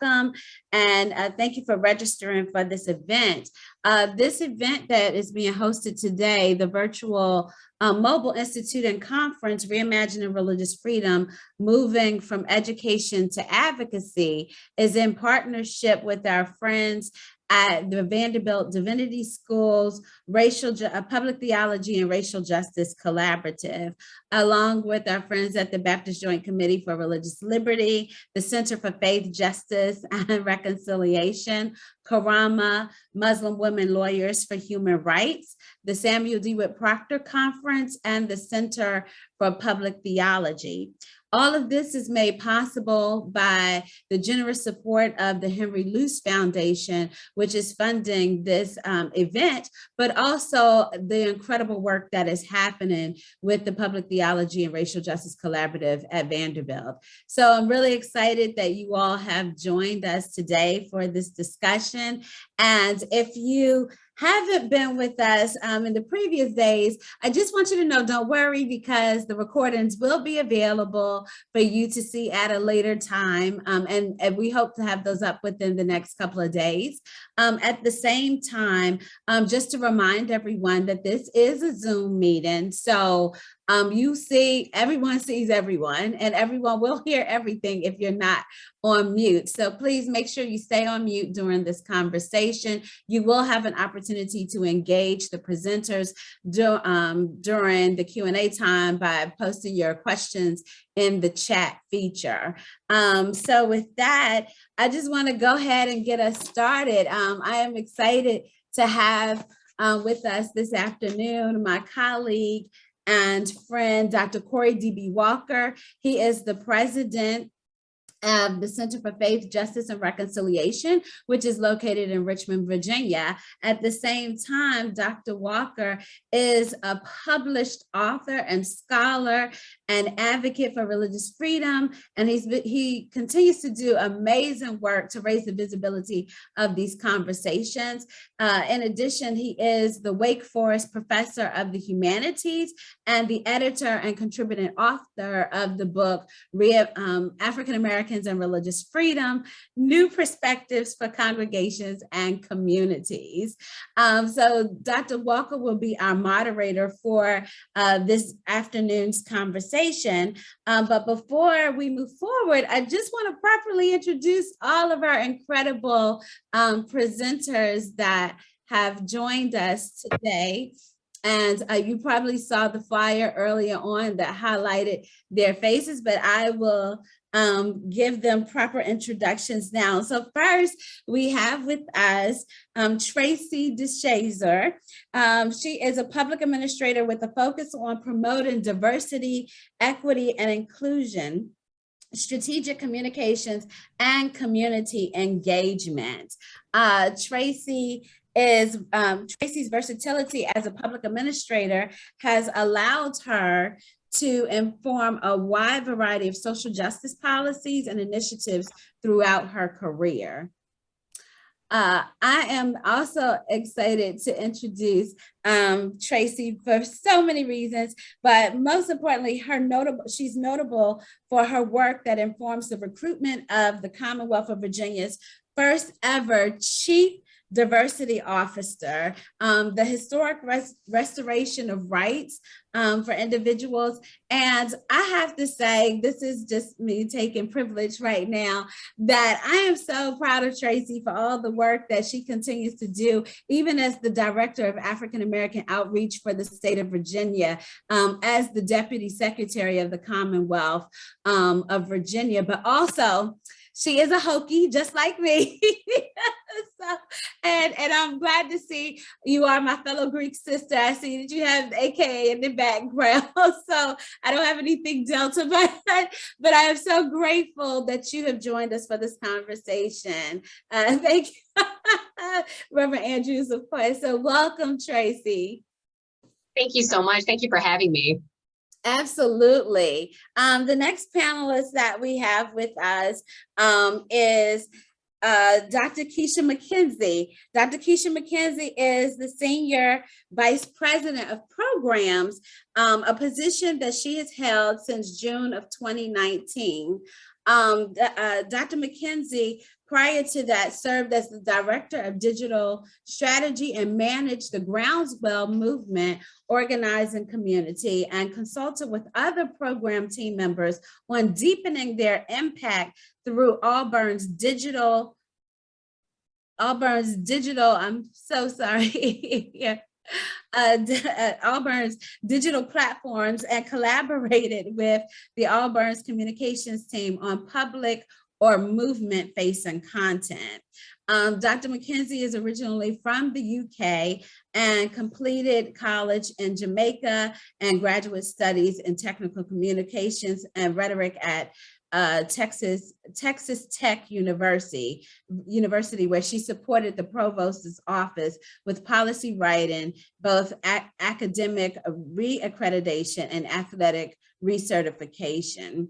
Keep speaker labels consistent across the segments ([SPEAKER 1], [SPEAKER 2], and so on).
[SPEAKER 1] welcome. And thank you for registering for this event. This event that is being hosted today, the virtual Mobile Institute and Conference, Reimagining Religious Freedom, Moving from Education to Advocacy, is in partnership with our friends at the Vanderbilt Divinity School's Public Theology and Racial Justice Collaborative, along with our friends at the Baptist Joint Committee for Religious Liberty, the Center for Faith, Justice, and Reconciliation, KARAMAH, Muslim Women Lawyers for Human Rights, the Samuel DeWitt Proctor Conference, and the Center for Public Theology. All of this is made possible by the generous support of the Henry Luce Foundation, which is funding this event, but also the incredible work that is happening with the Public Theology and Racial Justice Collaborative at Vanderbilt. So I'm really excited that you all have joined us today for this discussion. And if you haven't been with us in the previous days, I just want you to know, don't worry, because the recordings will be available for you to see at a later time. And we hope to have those up within the next couple of days. At the same time, just to remind everyone that this is a Zoom meeting. So everyone sees everyone, and everyone will hear everything if you're not on mute. So please make sure you stay on mute during this conversation. You will have an opportunity to engage the presenters during the Q&A time by posting your questions in the chat feature. So with that, I just want to go ahead and get us started. I am excited to have with us this afternoon my colleague and friend, Dr. Corey D.B. Walker. He is the president of the Center for Faith, Justice, and Reconciliation, which is located in Richmond, Virginia. At the same time, Dr. Walker is a published author and scholar and advocate for religious freedom, and he continues to do amazing work to raise the visibility of these conversations. In addition, he is the Wake Forest Professor of the Humanities and the editor and contributing author of the book, African Americans and Religious Freedom, New Perspectives for Congregations and Communities. So Dr. Walker will be our moderator for this afternoon's conversation. But before we move forward, I just want to properly introduce all of our incredible presenters that have joined us today. And you probably saw the flyer earlier on that highlighted their faces, but I will give them proper introductions now. So first, we have with us Tracy Deshazer. She is a public administrator with a focus on promoting diversity, equity, and inclusion, strategic communications, and community engagement. Tracy's versatility as a public administrator has allowed her to inform a wide variety of social justice policies and initiatives throughout her career. I am also excited to introduce Tracy for so many reasons, but most importantly, she's notable for her work that informs the recruitment of the Commonwealth of Virginia's first ever Chief Diversity Officer, the historic restoration of rights for individuals. And I have to say, this is just me taking privilege right now, that I am so proud of Tracy for all the work that she continues to do, even as the Director of African American Outreach for the state of Virginia, as the Deputy Secretary of the Commonwealth of Virginia, but also she is a Hokie, just like me. And I'm glad to see you are my fellow Greek sister. I see that you have AKA in the background, so I don't have anything Delta, but I am so grateful that you have joined us for this conversation. Thank you, Reverend Andrews, of course. So welcome, Tracy.
[SPEAKER 2] Thank you so much. Thank you for having me.
[SPEAKER 1] Absolutely. The next panelist that we have with us is Dr. Keisha McKenzie. Dr. Keisha McKenzie is the Senior Vice President of Programs, a position that she has held since June of 2019. Dr. McKenzie, prior to that, served as the Director of Digital Strategy and managed the Groundswell movement organizing community and consulted with other program team members on deepening their impact through Auburn's digital, I'm so sorry. Yeah. Auburn's digital platforms and collaborated with the Auburn's communications team on public or movement-facing content. Dr. McKenzie is originally from the UK and completed college in Jamaica and graduate studies in technical communications and rhetoric at Texas Tech University, where she supported the provost's office with policy writing, both academic reaccreditation and athletic recertification.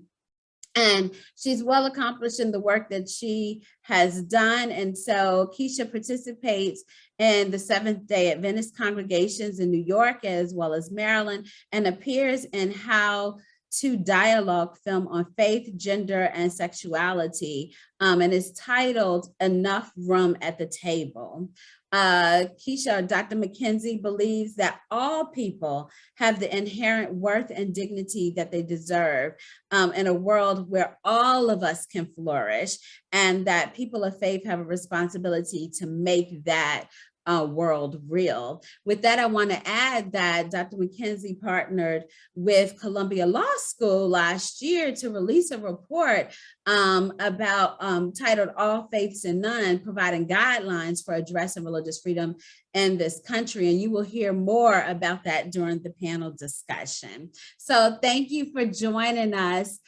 [SPEAKER 1] And she's well accomplished in the work that she has done. And so Keisha participates in the Seventh-day Adventist congregations in New York as well as Maryland, and appears in How to Dialogue film on faith, gender, and sexuality, and is titled Enough Room at the Table. Keisha, Dr. McKenzie believes that all people have the inherent worth and dignity that they deserve in a world where all of us can flourish, and that people of faith have a responsibility to make that world real. With that, I want to add that Dr. McKenzie partnered with Columbia Law School last year to release a report about titled All Faiths and None, providing guidelines for addressing religious freedom in this country. And you will hear more about that during the panel discussion. So thank you for joining us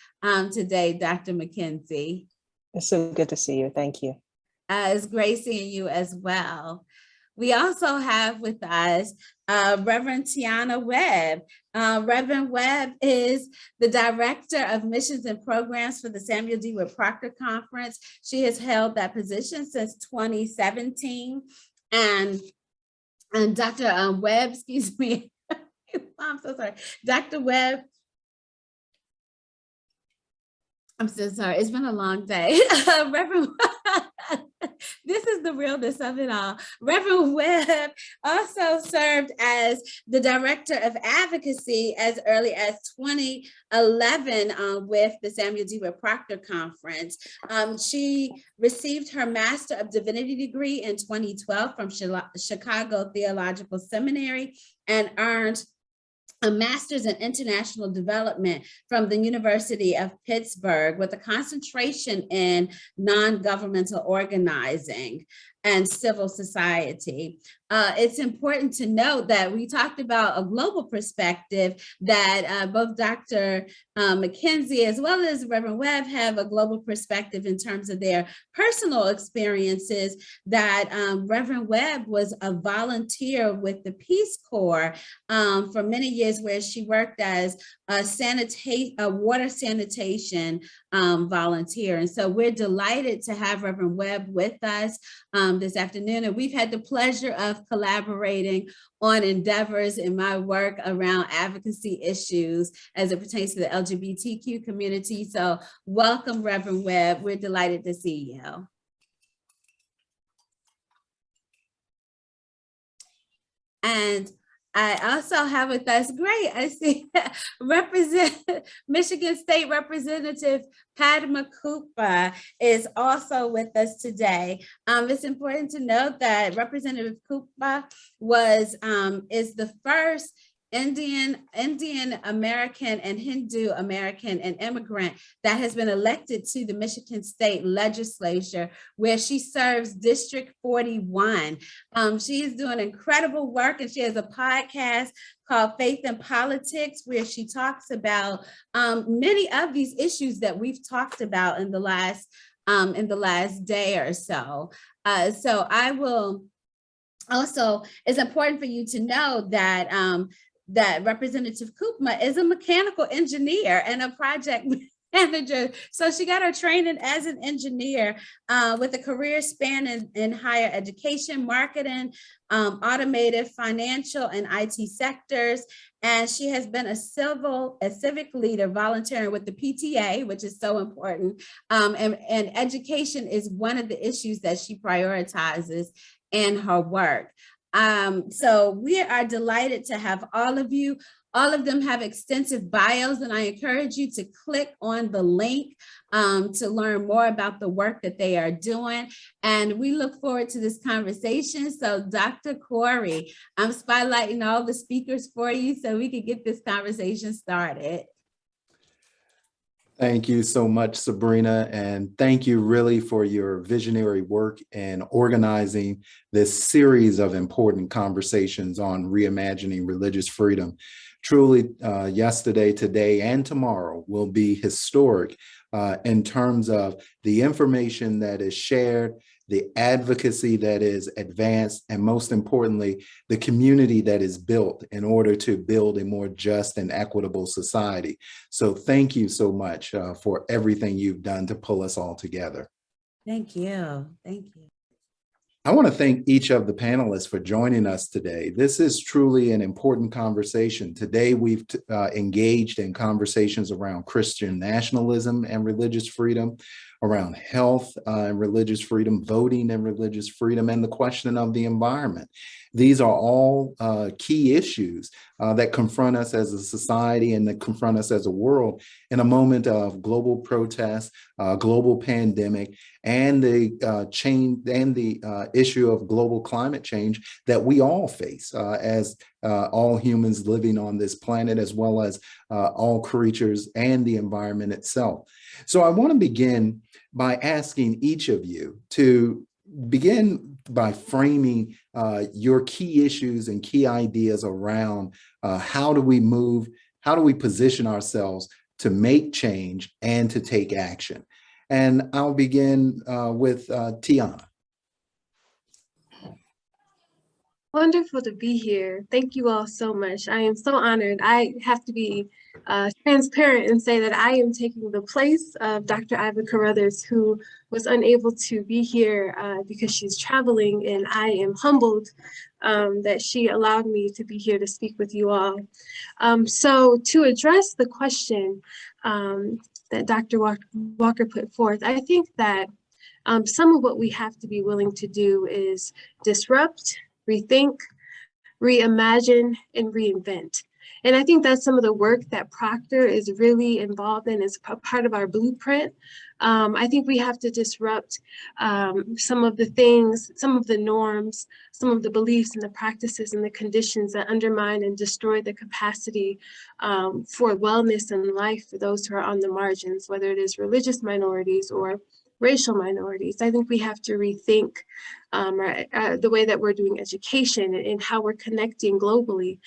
[SPEAKER 1] today, Dr. McKenzie.
[SPEAKER 3] It's so good to see you. Thank you.
[SPEAKER 1] It's great seeing you as well. We also have with us Reverend Tiauna Webb. Reverend Webb is the Director of Missions and Programs for the Samuel DeWitt Proctor Conference. She has held that position since 2017. And Dr. Webb, excuse me, I'm so sorry. Dr. Webb, I'm so sorry, it's been a long day. Reverend, this is the realness of it all. Reverend Webb also served as the Director of Advocacy as early as 2011 with the Samuel DeWitt Proctor Conference. She received her Master of Divinity degree in 2012 from Chicago Theological Seminary and earned a master's in international development from the University of Pittsburgh with a concentration in non-governmental organizing and civil society. It's important to note that we talked about a global perspective, that both Dr. McKenzie as well as Reverend Webb have a global perspective in terms of their personal experiences, that Reverend Webb was a volunteer with the Peace Corps for many years, where she worked as a water sanitation volunteer. And so we're delighted to have Reverend Webb with us this afternoon. And we've had the pleasure of collaborating on endeavors in my work around advocacy issues as it pertains to the LGBTQ community. So welcome, Reverend Webb. We're delighted to see you. And I also have with us, great, I see Michigan State Representative Padma Kuppa is also with us today. It's important to note that Representative Kuppa is the first Indian American and Hindu American and immigrant that has been elected to the Michigan State Legislature, where she serves District 41. She is doing incredible work, and she has a podcast called Faith and Politics, where she talks about many of these issues that we've talked about in the last day or so. So I will also, it's important for you to know that that Representative Kuppa is a mechanical engineer and a project manager. So she got her training as an engineer with a career span in higher education, marketing, automotive, financial, and IT sectors. And she has been a civic leader volunteering with the PTA, which is so important. And education is one of the issues that she prioritizes in her work. So we are delighted to have all of you. All of them have extensive bios, and I encourage you to click on the link to learn more about the work that they are doing. And we look forward to this conversation. So Dr. Corey, I'm spotlighting all the speakers for you so we can get this conversation started.
[SPEAKER 4] Thank you so much, Sabrina, and thank you really for your visionary work in organizing this series of important conversations on reimagining religious freedom. Truly, yesterday, today, and tomorrow will be historic in terms of the information that is shared, the advocacy that is advanced, and most importantly, the community that is built in order to build a more just and equitable society. So thank you so much for everything you've done to pull us all together.
[SPEAKER 1] Thank you. Thank you.
[SPEAKER 4] I want to thank each of the panelists for joining us today. This is truly an important conversation. Today, we've engaged in conversations around Christian nationalism and religious freedom, around health and religious freedom, voting and religious freedom, and the question of the environment. These are all key issues that confront us as a society and that confront us as a world in a moment of global protest, global pandemic, and the change and the issue of global climate change that we all face as all humans living on this planet, as well as all creatures and the environment itself. So I want to begin by asking each of you to begin by framing your key issues and key ideas around how do we position ourselves to make change and to take action. And I'll begin with Tiauna.
[SPEAKER 5] Wonderful to be here. Thank you all so much. I am so honored. I have to be transparent and say that I am taking the place of Dr. Iva Carruthers, who was unable to be here because she's traveling, and I am humbled that she allowed me to be here to speak with you all. So to address the question that Dr. Walker put forth, I think that some of what we have to be willing to do is disrupt, rethink, reimagine, and reinvent. And I think that's some of the work that Proctor is really involved in as part of our blueprint. I think we have to disrupt some of the things, some of the norms, some of the beliefs and the practices and the conditions that undermine and destroy the capacity for wellness and life for those who are on the margins, whether it is religious minorities or racial minorities. I think we have to rethink the way that we're doing education and how we're connecting globally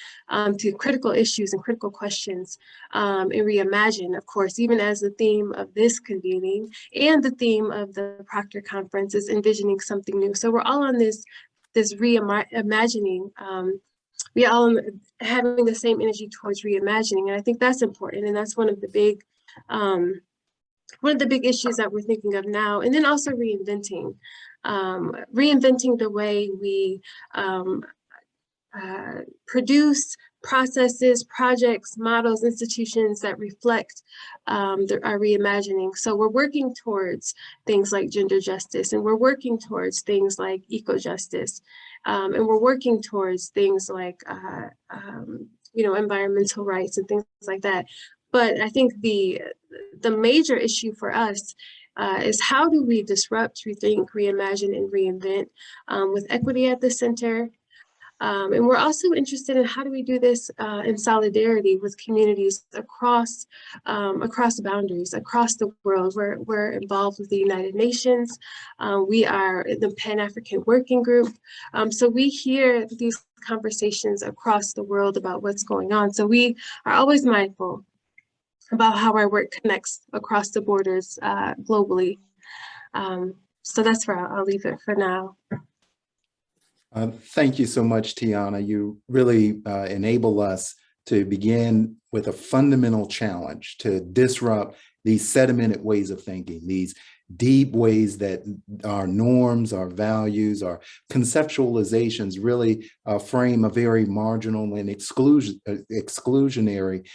[SPEAKER 5] to critical issues and critical questions, and reimagine, of course, even as the theme of this convening and the theme of the Proctor Conference is envisioning something new. So we're all on this reimagining. We all having the same energy towards reimagining, and I think that's important, and that's one of the big issues that we're thinking of now. And then also reinventing the way we produce processes, projects, models, institutions that reflect our reimagining. So we're working towards things like gender justice, and we're working towards things like eco-justice, and we're working towards things like environmental rights and things like that. But I think the major issue for us is how do we disrupt, rethink, reimagine, and reinvent with equity at the center. And we're also interested in how do we do this in solidarity with communities across boundaries, across the world. We're involved with the United Nations. We are in the Pan-African Working Group. So we hear these conversations across the world about what's going on. So we are always mindful about how our work connects across the borders globally. So that's where I'll leave it for now.
[SPEAKER 4] Thank you so much, Tiauna. You really enable us to begin with a fundamental challenge to disrupt these sedimented ways of thinking, these deep ways that our norms, our values, our conceptualizations really frame a very marginal and exclusionary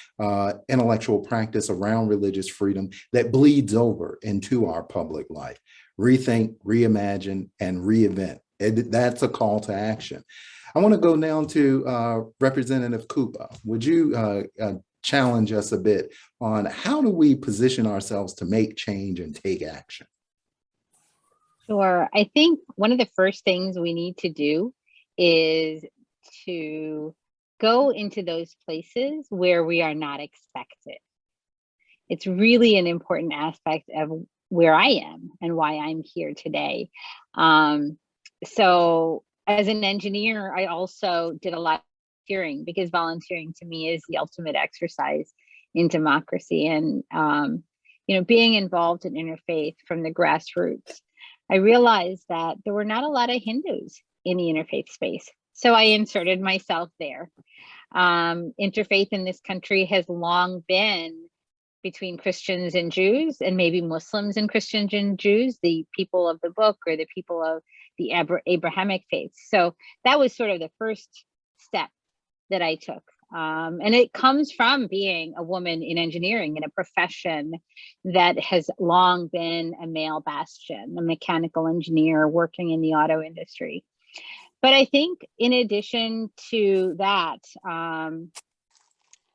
[SPEAKER 4] intellectual practice around religious freedom that bleeds over into our public life. Rethink, reimagine, and reinvent. That's a call to action. I want to go now to Representative Kuppa. Would you challenge us a bit on how do we position ourselves to make change and take action?
[SPEAKER 6] Sure. I think one of the first things we need to do is to go into those places where we are not expected. It's really an important aspect of where I am and why I'm here today. So as an engineer, I also did a lot of volunteering, because volunteering to me is the ultimate exercise in democracy. And being involved in interfaith from the grassroots, I realized that there were not a lot of Hindus in the interfaith space. So I inserted myself there. Interfaith in this country has long been between Christians and Jews, and maybe Muslims and Christians and Jews, the people of the book or the people of the Abrahamic faith. So that was sort of the first step that I took. And it comes from being a woman in engineering, in a profession that has long been a male bastion, a mechanical engineer working in the auto industry. But I think in addition to that, I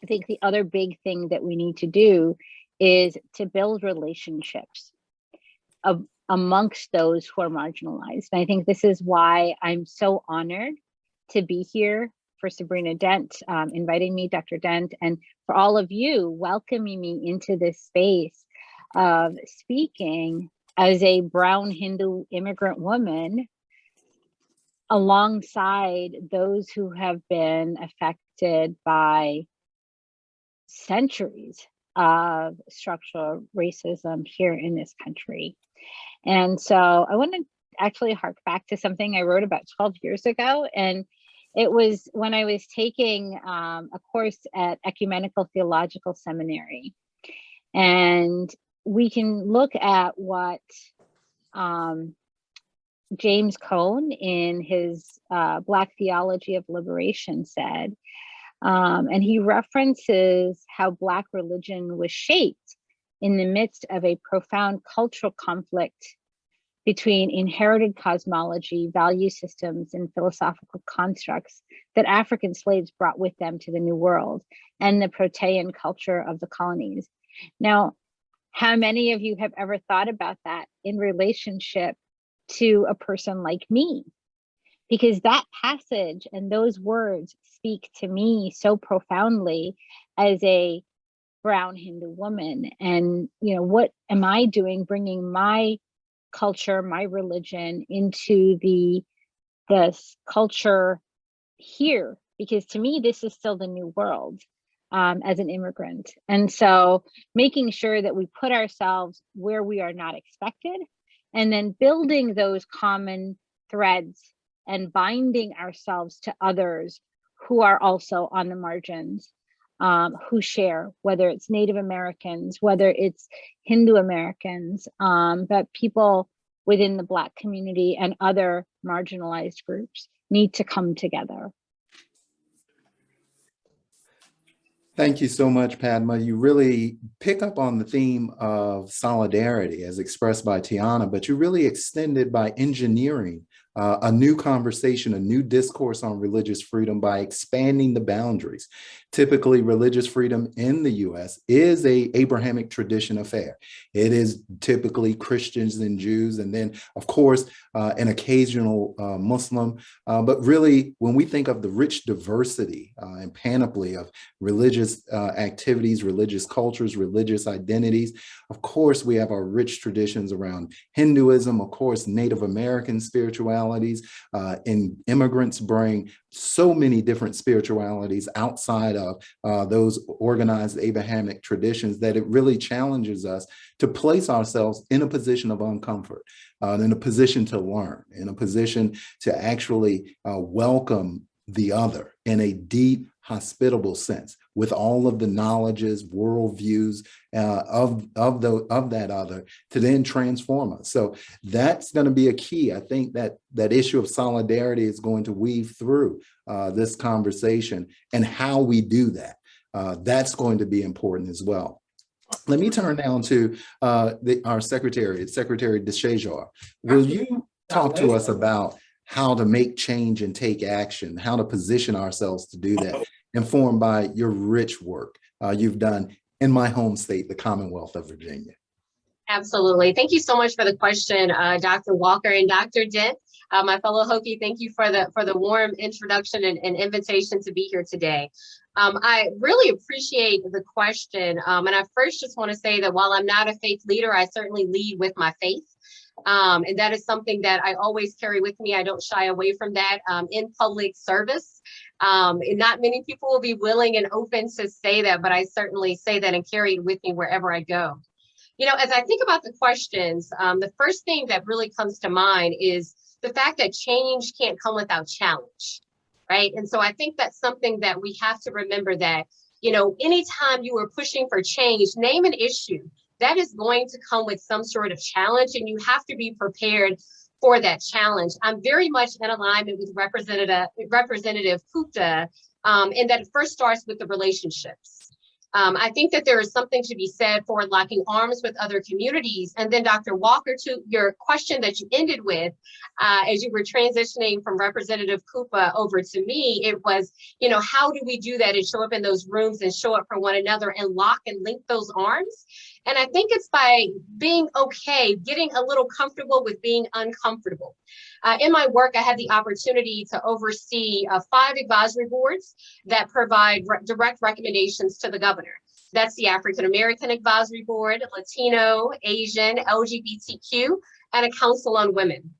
[SPEAKER 6] think the other big thing that we need to do is to build relationships amongst those who are marginalized. And I think this is why I'm so honored to be here, for Sabrina Dent inviting me, Dr. Dent, and for all of you welcoming me into this space of speaking as a brown Hindu immigrant woman alongside those who have been affected by centuries of structural racism here in this country. And so I want to actually hark back to something I wrote about 12 years ago. And it was when I was taking a course at Ecumenical Theological Seminary. And we can look at what James Cone in his Black Theology of Liberation said. And he references how Black religion was shaped in the midst of a profound cultural conflict between inherited cosmology, value systems, and philosophical constructs that African slaves brought with them to the New World, and the Protean culture of the colonies. Now, how many of you have ever thought about that in relationship to a person like me? Because that passage and those words speak to me so profoundly as a brown Hindu woman. And, what am I doing bringing my culture, my religion into the culture here? Because to me, this is still the new world as an immigrant. And so making sure that we put ourselves where we are not expected, and then building those common threads and binding ourselves to others who are also on the margins, who share, whether it's Native Americans, whether it's Hindu Americans, but people within the Black community and other marginalized groups need to come together.
[SPEAKER 4] Thank you so much, Padma. You really pick up on the theme of solidarity as expressed by Tiauna, but you really extend it by engineering a new conversation, a new discourse on religious freedom by expanding the boundaries. Typically, religious freedom in the US is a Abrahamic tradition affair. It is typically Christians and Jews, and then, of course, an occasional Muslim. But really, when we think of the rich diversity and panoply of religious activities, religious cultures, religious identities, of course, we have our rich traditions around Hinduism, of course, Native American spiritualities, and immigrants bring so many different spiritualities outside of those organized Abrahamic traditions that it really challenges us to place ourselves in a position of uncomfort, in a position to learn, in a position to actually welcome the other in a deep, hospitable sense with all of the knowledges, worldviews of that other to then transform us. So that's going to be a key. I think that issue of solidarity is going to weave through this conversation, and how we do that. That's going to be important as well. Let me turn now to our Secretary DeShazor. Will you talk to us about how to make change and take action, how to position ourselves to do that, informed by your rich work you've done in my home state, the Commonwealth of Virginia?
[SPEAKER 2] Absolutely. Thank you so much for the question, Dr. Walker and Dr. Dent. My fellow Hokie, thank you for the warm introduction and invitation to be here today. I really appreciate the question. And I first just want to say that while I'm not a faith leader, I certainly lead with my faith. And that is something that I always carry with me. I don't shy away from that in public service. And not many people will be willing and open to say that, but I certainly say that and carry it with me wherever I go. You know, as I think about the questions, the first thing that really comes to mind is the fact that change can't come without challenge, right? And so I think that's something that we have to remember, that, you know, anytime you are pushing for change, name an issue that is going to come with some sort of challenge, and you have to be prepared for that challenge. I'm very much in alignment with Representative Kuppa, in that it first starts with the relationships. I think that there is something to be said for locking arms with other communities. And then Dr. Walker, to your question that you ended with, as you were transitioning from Representative Kuppa over to me, it was, you know, how do we do that and show up in those rooms and show up for one another and lock and link those arms? And I think it's by being okay, getting a little comfortable with being uncomfortable. In my work, I had the opportunity to oversee 5 advisory boards that provide direct recommendations to the governor. That's the African American Advisory Board, Latino, Asian, LGBTQ, and a Council on Women.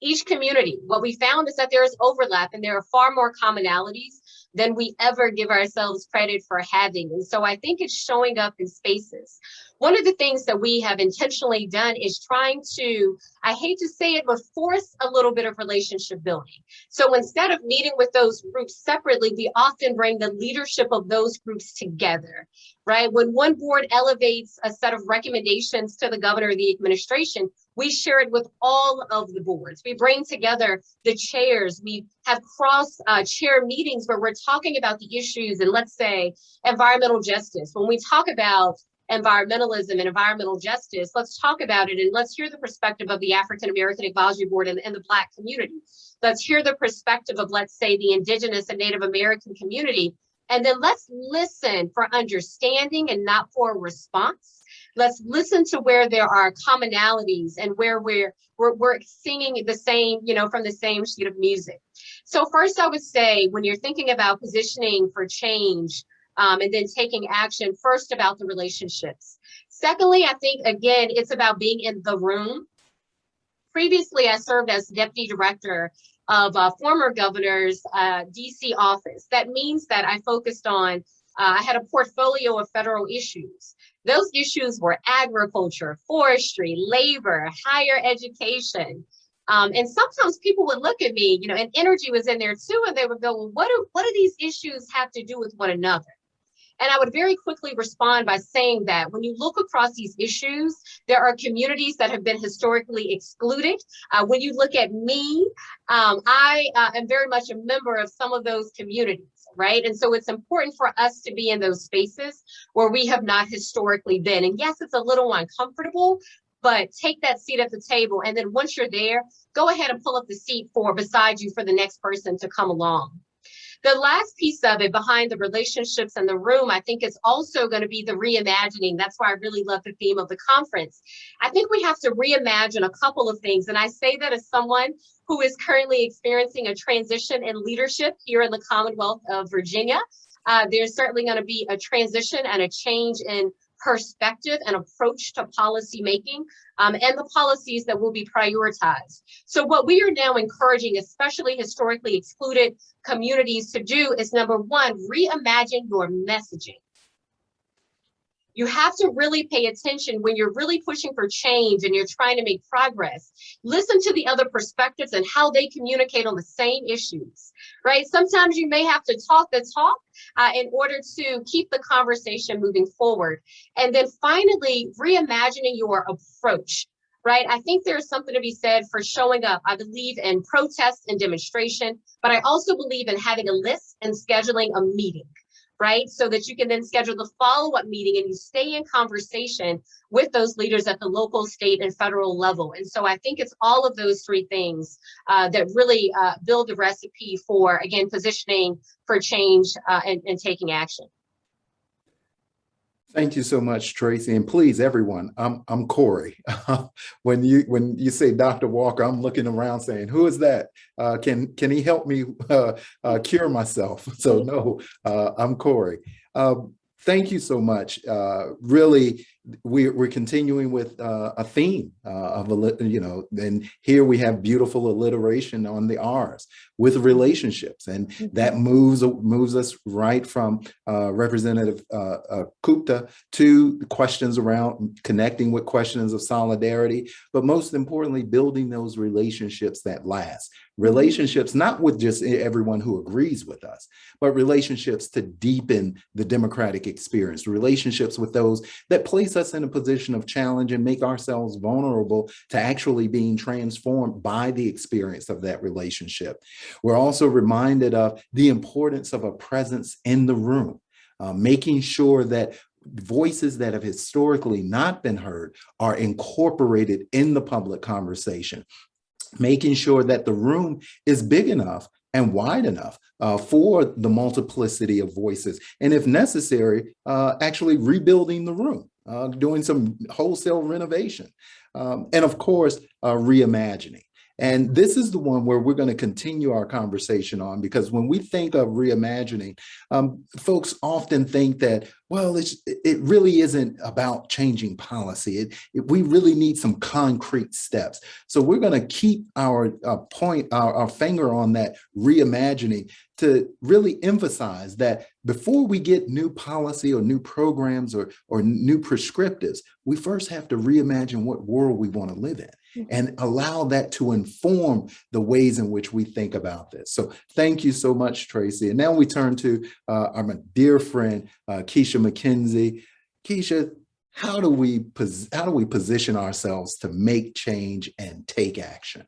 [SPEAKER 2] Each community, what we found is that there is overlap, and there are far more commonalities than we ever give ourselves credit for having. And so I think it's showing up in spaces. One of the things that we have intentionally done is trying to, I hate to say it, but force a little bit of relationship building. So instead of meeting with those groups separately, we often bring the leadership of those groups together, right? When one board elevates a set of recommendations to the governor or the administration, we share it with all of the boards. We bring together the chairs. We have chair meetings where we're talking about the issues, and let's say environmental justice. When we talk about environmentalism and environmental justice, let's talk about it, and let's hear the perspective of the African American Advisory Board and the Black community. Let's hear the perspective of, let's say, the Indigenous and Native American community. And then let's listen for understanding and not for a response. Let's listen to where there are commonalities and where we're singing the same, you know, from the same sheet of music. So first, I would say, when you're thinking about positioning for change, and then taking action, first about the relationships. Secondly, I think, again, it's about being in the room. Previously, I served as deputy director of former governor's DC office. That means that I focused on, I had a portfolio of federal issues. Those issues were agriculture, forestry, labor, higher education. And sometimes people would look at me, you know, and energy was in there too, and they would go, well, what do these issues have to do with one another? And I would very quickly respond by saying that when you look across these issues, there are communities that have been historically excluded. When you look at me, I am very much a member of some of those communities, right? And so it's important for us to be in those spaces where we have not historically been. And yes, it's a little uncomfortable, but take that seat at the table. And then once you're there, go ahead and pull up the seat beside you for the next person to come along. The last piece of it, behind the relationships and the room, I think is also going to be the reimagining. That's why I really love the theme of the conference. I think we have to reimagine a couple of things. And I say that as someone who is currently experiencing a transition in leadership here in the Commonwealth of Virginia. There's certainly going to be a transition and a change in perspective and approach to policy making, and the policies that will be prioritized. So what we are now encouraging, especially historically excluded communities, to do is, number one, reimagine your messaging. You have to really pay attention when you're really pushing for change and you're trying to make progress. Listen to the other perspectives and how they communicate on the same issues, right? Sometimes you may have to talk the talk in order to keep the conversation moving forward. And then finally, reimagining your approach, right? I think there's something to be said for showing up. I believe in protest and demonstration, but I also believe in having a list and scheduling a meeting, right? So that you can then schedule the follow-up meeting and you stay in conversation with those leaders at the local, state, and federal level. And so I think it's all of those three things that really build the recipe for, again, positioning for change and taking action.
[SPEAKER 4] Thank you so much, Tracy. And please, everyone, I'm Corey. When you say Dr. Walker, I'm looking around saying, who is that? Can he help me cure myself? So no, I'm Corey. Thank you so much. Really, we're continuing with a theme of, and here we have beautiful alliteration on the R's with relationships. And that moves us right from Representative Kuppa to questions around connecting with questions of solidarity, but most importantly, building those relationships that last. Relationships, not with just everyone who agrees with us, but relationships to deepen the democratic experience, relationships with those that place us in a position of challenge and make ourselves vulnerable to actually being transformed by the experience of that relationship. We're also reminded of the importance of a presence in the room, making sure that voices that have historically not been heard are incorporated in the public conversation, making sure that the room is big enough and wide enough for the multiplicity of voices. And if necessary, actually rebuilding the room, doing some wholesale renovation. And of course, reimagining. And this is the one where we're going to continue our conversation on, because when we think of reimagining, folks often think that, well, it really isn't about changing policy. We really need some concrete steps. So we're going to keep our finger on that reimagining to really emphasize that before we get new policy or new programs or new prescriptives, we first have to reimagine what world we want to live in and allow that to inform the ways in which we think about this. So thank you so much, Tracy. And now we turn to our dear friend, Keisha McKenzie. Keisha, how do we position ourselves to make change and take action?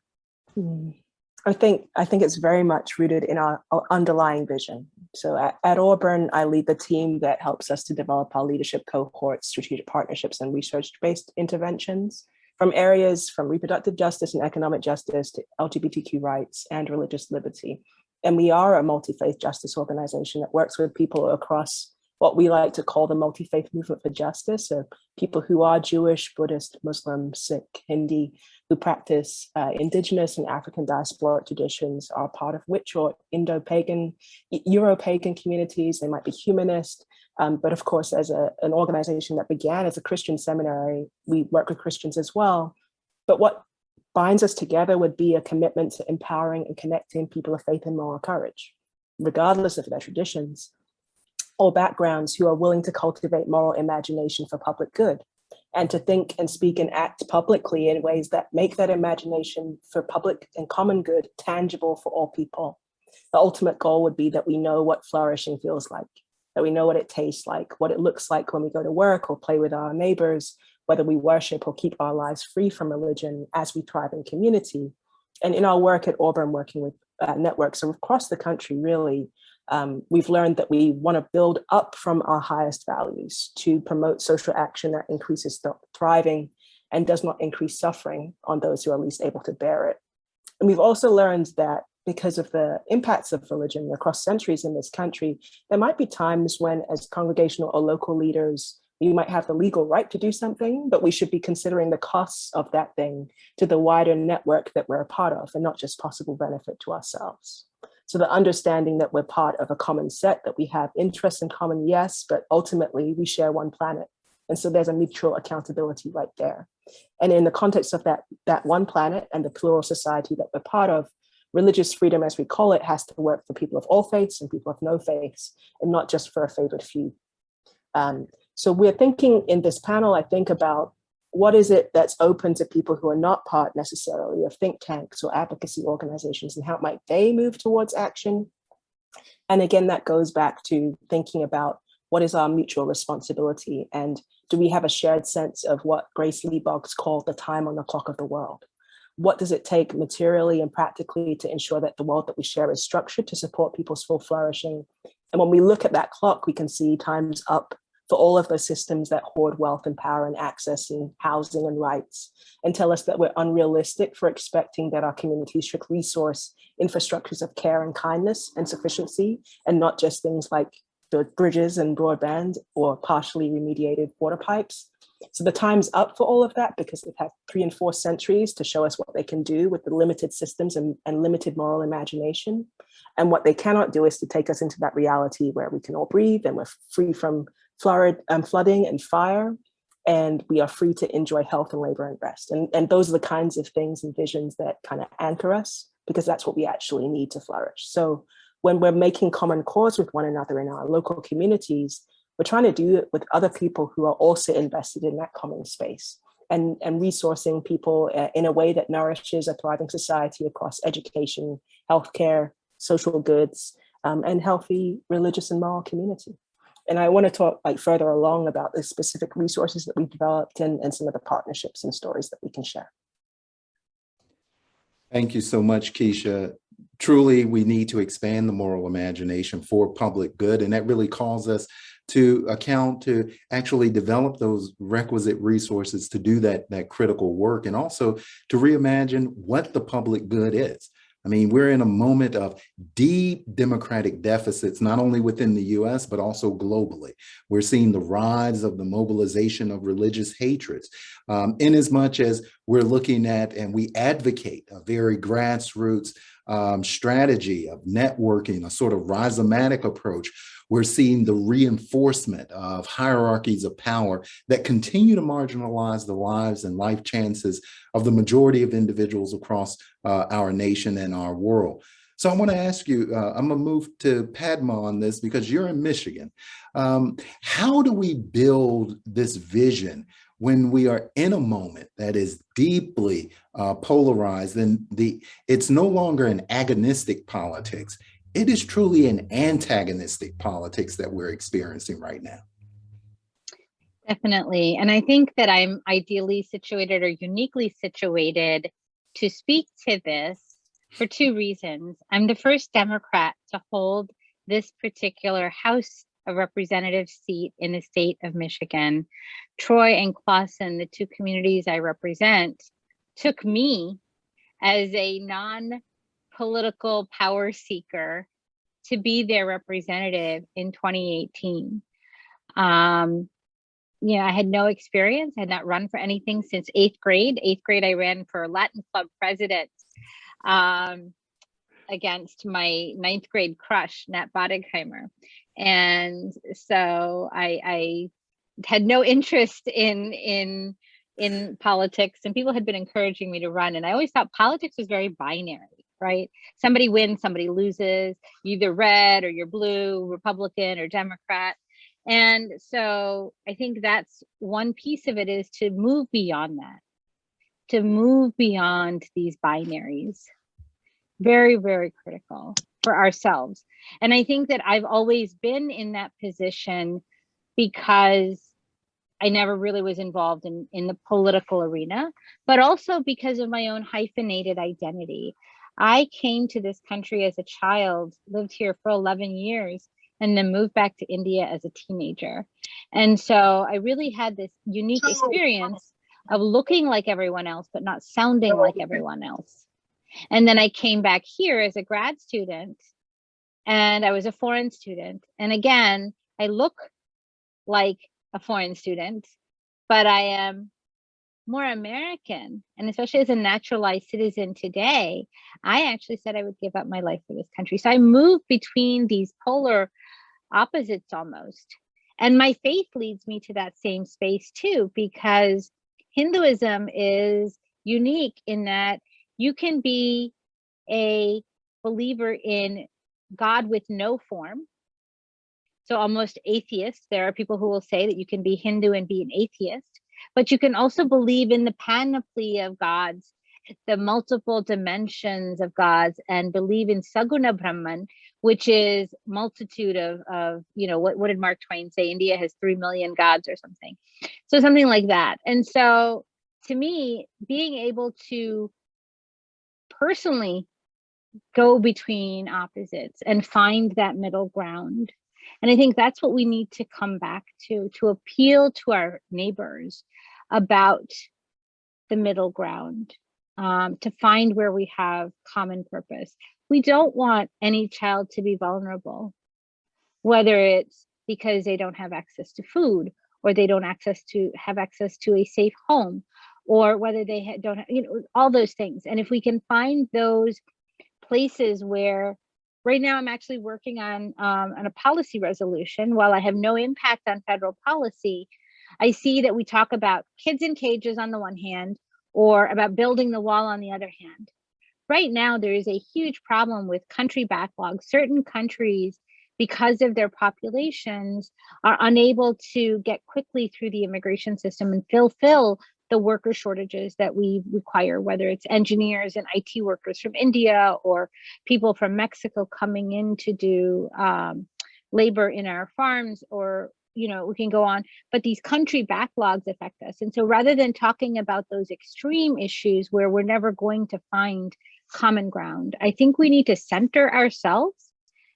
[SPEAKER 3] I think it's very much rooted in our underlying vision. So at Auburn, I lead the team that helps us to develop our leadership cohorts, strategic partnerships, and research-based interventions from areas from reproductive justice and economic justice to LGBTQ rights and religious liberty. And we are a multi-faith justice organization that works with people across what we like to call the multi-faith movement for justice, so people who are Jewish, Buddhist, Muslim, Sikh, Hindi, who practice indigenous and African diasporic traditions, are part of which or Indo-Pagan, Euro-Pagan communities. They might be humanist, but of course, as an organization that began as a Christian seminary, we work with Christians as well. But what binds us together would be a commitment to empowering and connecting people of faith and moral courage, regardless of their traditions or backgrounds, who are willing to cultivate moral imagination for public good, and to think and speak and act publicly in ways that make that imagination for public and common good tangible for all people. The ultimate goal would be that we know what flourishing feels like, that we know what it tastes like, what it looks like when we go to work or play with our neighbors, whether we worship or keep our lives free from religion as we thrive in community. And in our work at Auburn, working with networks across the country, really, we've learned that we want to build up from our highest values to promote social action that increases the thriving and does not increase suffering on those who are least able to bear it. And we've also learned that because of the impacts of religion across centuries in this country, there might be times when, as congregational or local leaders, we might have the legal right to do something, but we should be considering the costs of that thing to the wider network that we're a part of, and not just possible benefit to ourselves. So the understanding that we're part of a common set, that we have interests in common, yes, but ultimately we share one planet. And so there's a mutual accountability right there. And in the context of that one planet and the plural society that we're part of, religious freedom, as we call it, has to work for people of all faiths and people of no faiths, and not just for a favored few. So we're thinking in this panel, I think, about what is it that's open to people who are not part necessarily of think tanks or advocacy organizations, and how might they move towards action? And again, that goes back to thinking about what is our mutual responsibility, and do we have a shared sense of what Grace Lee Boggs called the time on the clock of the world? What does it take materially and practically to ensure that the world that we share is structured to support people's full flourishing? And when we look at that clock, we can see time's up for all of those systems that hoard wealth and power and access and housing and rights, and tell us that we're unrealistic for expecting that our communities should resource infrastructures of care and kindness and sufficiency, and not just things like the bridges and broadband or partially remediated water pipes. So the time's up for all of that, because they've had 3 and 4 centuries to show us what they can do with the limited systems and limited moral imagination. And what they cannot do is to take us into that reality where we can all breathe and we're free from flooding and fire, and we are free to enjoy health and labor and rest. And those are the kinds of things and visions that kind of anchor us, because that's what we actually need to flourish. So when we're making common cause with one another in our local communities, we're trying to do it with other people who are also invested in that common space, and resourcing people in a way that nourishes a thriving society across education, healthcare, social goods, and healthy religious and moral community. And I want to talk further along about the specific resources that we've developed and some of the partnerships and stories that we can share.
[SPEAKER 4] Thank you so much, Keisha. Truly, we need to expand the moral imagination for public good, and that really calls us to account to actually develop those requisite resources to do that critical work, and also to reimagine what the public good is. I mean, we're in a moment of deep democratic deficits, not only within the US, but also globally. We're seeing the rise of the mobilization of religious hatreds, in as much as we're looking at and we advocate a very grassroots strategy of networking, a sort of rhizomatic approach. We're seeing the reinforcement of hierarchies of power that continue to marginalize the lives and life chances of the majority of individuals across our nation and our world. So I want to ask you, I'm going to move to Padma on this because you're in Michigan. How do we build this vision when we are in a moment that is deeply polarized? And it's no longer an agonistic politics. It is truly an antagonistic politics that we're experiencing right now.
[SPEAKER 6] Definitely. And I think that I'm ideally situated or uniquely situated to speak to this for 2 reasons. I'm the first Democrat to hold this particular House of Representatives seat in the state of Michigan. Troy and Clawson, the 2 communities I represent, took me as a non-political power seeker to be their representative in 2018. I had no experience. I had not run for anything since 8th grade. 8th grade, I ran for Latin Club president against my 9th grade crush, Nat Bodegheimer. And so I had no interest in politics, and people had been encouraging me to run. And I always thought politics was very binary, right? Somebody wins, somebody loses, you're either red or you're blue, Republican or Democrat. And so I think that's one piece of it, is to move beyond that, to move beyond these binaries. Very, very critical for ourselves. And I think that I've always been in that position because I never really was involved in the political arena, but also because of my own hyphenated identity. I came to this country as a child, lived here for 11 years, and then moved back to India as a teenager. And so I really had this unique experience of looking like everyone else, but not sounding like everyone else. And then I came back here as a grad student, and I was a foreign student. And again, I look like a foreign student, but I am more American. And especially as a naturalized citizen today, I actually said I would give up my life for this country. So I moved between these polar opposites almost. And my faith leads me to that same space too, because Hinduism is unique in that you can be a believer in God with no form, So almost atheist. There are people who will say that you can be Hindu and be an atheist, but you can also believe in the panoply of gods, the multiple dimensions of gods, and believe in Saguna Brahman, which is multitude of what did Mark Twain say? India has 3 million gods or something. So something like that. And so to me, being able to personally go between opposites and find that middle ground. And I think that's what we need to come back to appeal to our neighbors about the middle ground, to find where we have common purpose. We don't want any child to be vulnerable, whether it's because they don't have access to food, or they don't have access to a safe home, or whether they don't have, all those things. And if we can find those places where, right now I'm actually working on a policy resolution. While I have no impact on federal policy, I see that we talk about kids in cages on the one hand, or about building the wall on the other hand. Right now, there is a huge problem with country backlogs. Certain countries, because of their populations, are unable to get quickly through the immigration system and fulfill the worker shortages that we require, whether it's engineers and IT workers from India, or people from Mexico coming in to do labor in our farms, or we can go on, but these country backlogs affect us. And so rather than talking about those extreme issues where we're never going to find common ground, I think we need to center ourselves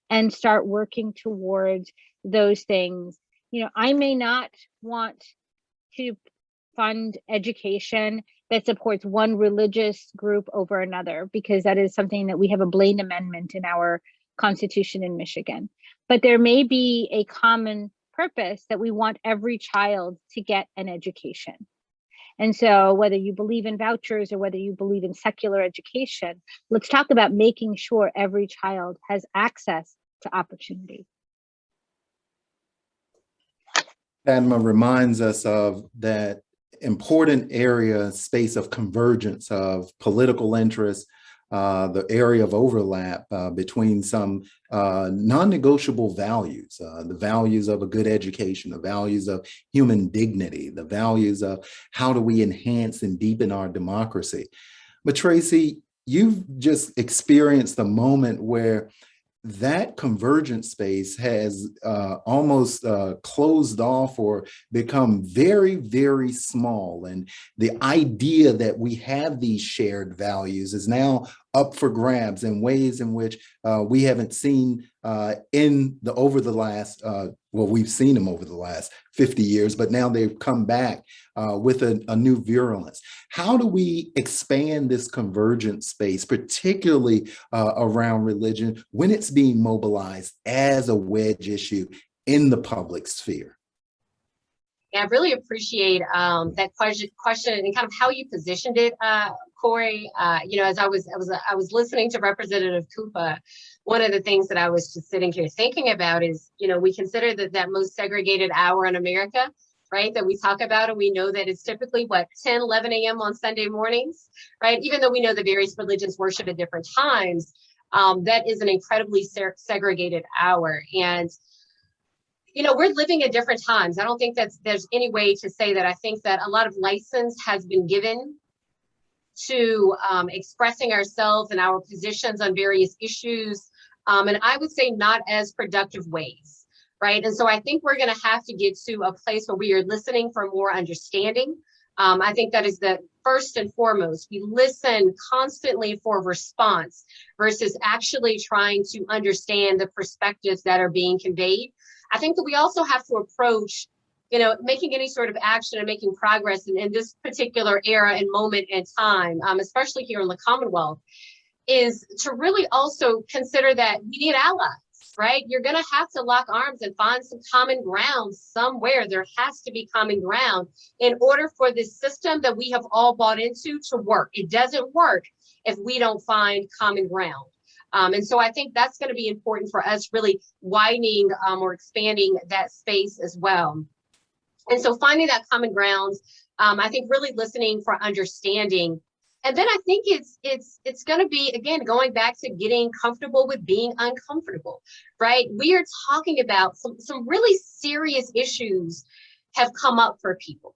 [SPEAKER 6] and start working towards those things. I may not want to fund education that supports one religious group over another, because that is something that we have a Blaine Amendment in our Constitution in Michigan. But there may be a common purpose that we want every child to get an education. And so whether you believe in vouchers or whether you believe in secular education, let's talk about making sure every child has access to opportunity.
[SPEAKER 4] Padma reminds us of that important space of convergence of political interests, the area of overlap between some non-negotiable values, the values of a good education, the values of human dignity, the values of how do we enhance and deepen our democracy. But Traci, you've just experienced a moment where that convergent space has almost closed off or become very, very small. And the idea that we have these shared values is now up for grabs in ways in which we haven't seen over the last, we've seen them over the last 50 years, but now they've come back with a new virulence. How do we expand this convergent space, particularly around religion, when it's being mobilized as a wedge issue in the public sphere?
[SPEAKER 2] Yeah, I really appreciate that question and kind of how you positioned it, Corey. As I was listening to Representative Kuppa, one of the things that I was just sitting here thinking about is, we consider that most segregated hour in America, right, that we talk about, and we know that it's typically 10, 11 a.m. on Sunday mornings, right? Even though we know the various religions worship at different times, that is an incredibly segregated hour. And we're living at different times. I don't think there's any way to say that. I think that a lot of license has been given to expressing ourselves and our positions on various issues, and I would say not as productive ways, right? And so I think we're going to have to get to a place where we are listening for more understanding. I think that is the first and foremost. We listen constantly for response versus actually trying to understand the perspectives that are being conveyed. I think that we also have to approach, making any sort of action and making progress in this particular era and moment in time, especially here in the Commonwealth, is to really also consider that we need allies, right? You're going to have to lock arms and find some common ground somewhere. There has to be common ground in order for this system that we have all bought into to work. It doesn't work if we don't find common ground. And so I think that's going to be important for us, really widening or expanding that space as well. And so finding that common ground, I think really listening for understanding And then I think it's going to be, again, going back to getting comfortable with being uncomfortable, right? We are talking about some really serious issues have come up for people,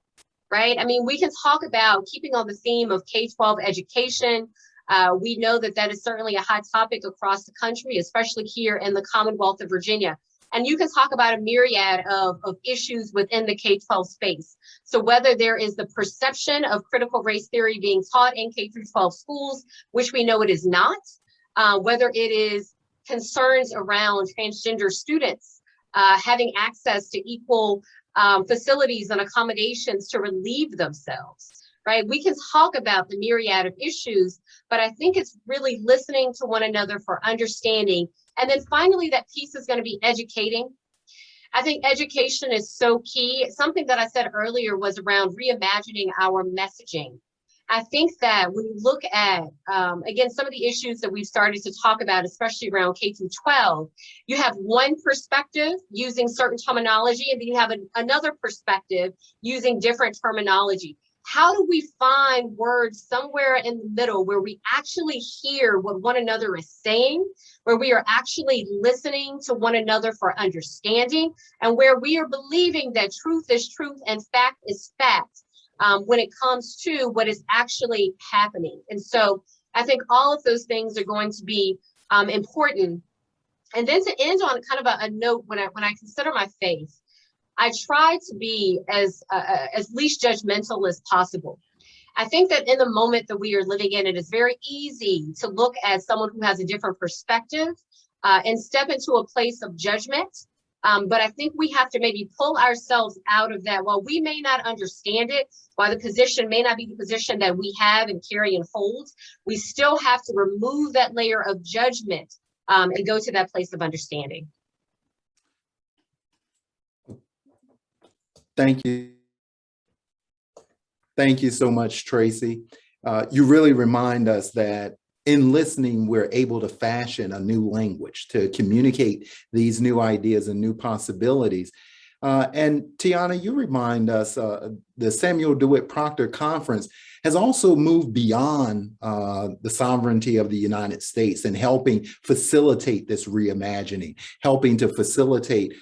[SPEAKER 2] right? I mean, we can talk about keeping on the theme of K-12 education. We know that that is certainly a hot topic across the country, especially here in the Commonwealth of Virginia. And you can talk about a myriad of issues within the K-12 space. So whether there is the perception of critical race theory being taught in K-12 schools, which we know it is not, whether it is concerns around transgender students having access to equal facilities and accommodations to relieve themselves, right? We can talk about the myriad of issues, but I think it's really listening to one another for understanding. And then finally, that piece is going to be educating. I think education is so key. Something that I said earlier was around reimagining our messaging. I think that when you look at, again, some of the issues that we've started to talk about, especially around K through 12, you have one perspective using certain terminology, and then you have another perspective using different terminology. How do we find words somewhere in the middle where we actually hear what one another is saying, where we are actually listening to one another for understanding, and where we are believing that truth is truth and fact is fact when it comes to what is actually happening? And so I think all of those things are going to be important. And then to end on kind of a note, when I consider my faith, I try to be as least judgmental as possible. I think that in the moment that we are living in, it is very easy to look at someone who has a different perspective and step into a place of judgment. But I think we have to maybe pull ourselves out of that. While we may not understand it, while the position may not be the position that we have and carry and hold, we still have to remove that layer of judgment and go to that place of understanding.
[SPEAKER 4] Thank you. Thank you so much, Tracy. You really remind us that in listening, we're able to fashion a new language to communicate these new ideas and new possibilities. And Tiauna, you remind us the Samuel DeWitt Proctor Conference has also moved beyond the sovereignty of the United States and helping facilitate this reimagining, helping to facilitate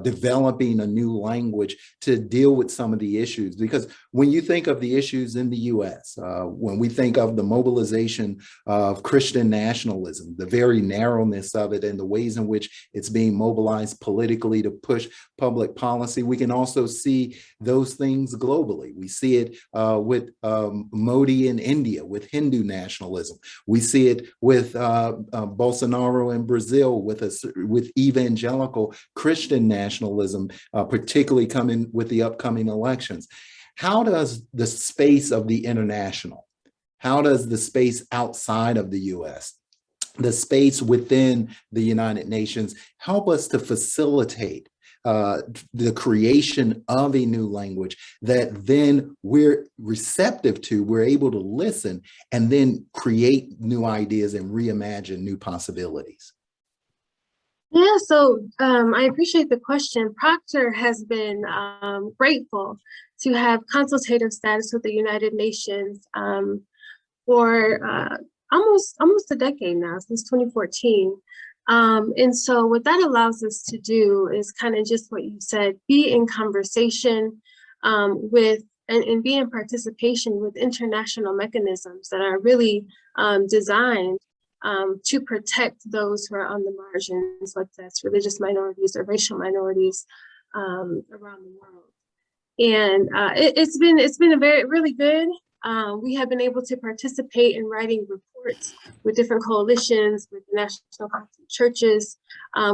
[SPEAKER 4] developing a new language to deal with some of the issues. Because when you think of the issues in the US, when we think of the mobilization of Christian nationalism, the very narrowness of it and the ways in which it's being mobilized politically to push public policy, we can also see those things globally. We see it with Modi in India with Hindu nationalism. We see it with Bolsonaro in Brazil with evangelical Christian nationalism, particularly coming with the upcoming elections. How does the space of the international, how does the space outside of the US, the space within the United Nations help us to facilitate the creation of a new language that then we're receptive to, we're able to listen and then create new ideas and reimagine new possibilities?
[SPEAKER 5] Yeah, so I appreciate the question. Proctor has been grateful to have consultative status with the United Nations for almost a decade now, since 2014. And so what that allows us to do is kind of just what you said, be in conversation with and be in participation with international mechanisms that are really designed to protect those who are on the margins, whether that's religious minorities or racial minorities around the world. And it's been a really good. We have been able to participate in writing reports with different coalitions, with the National Council of Churches.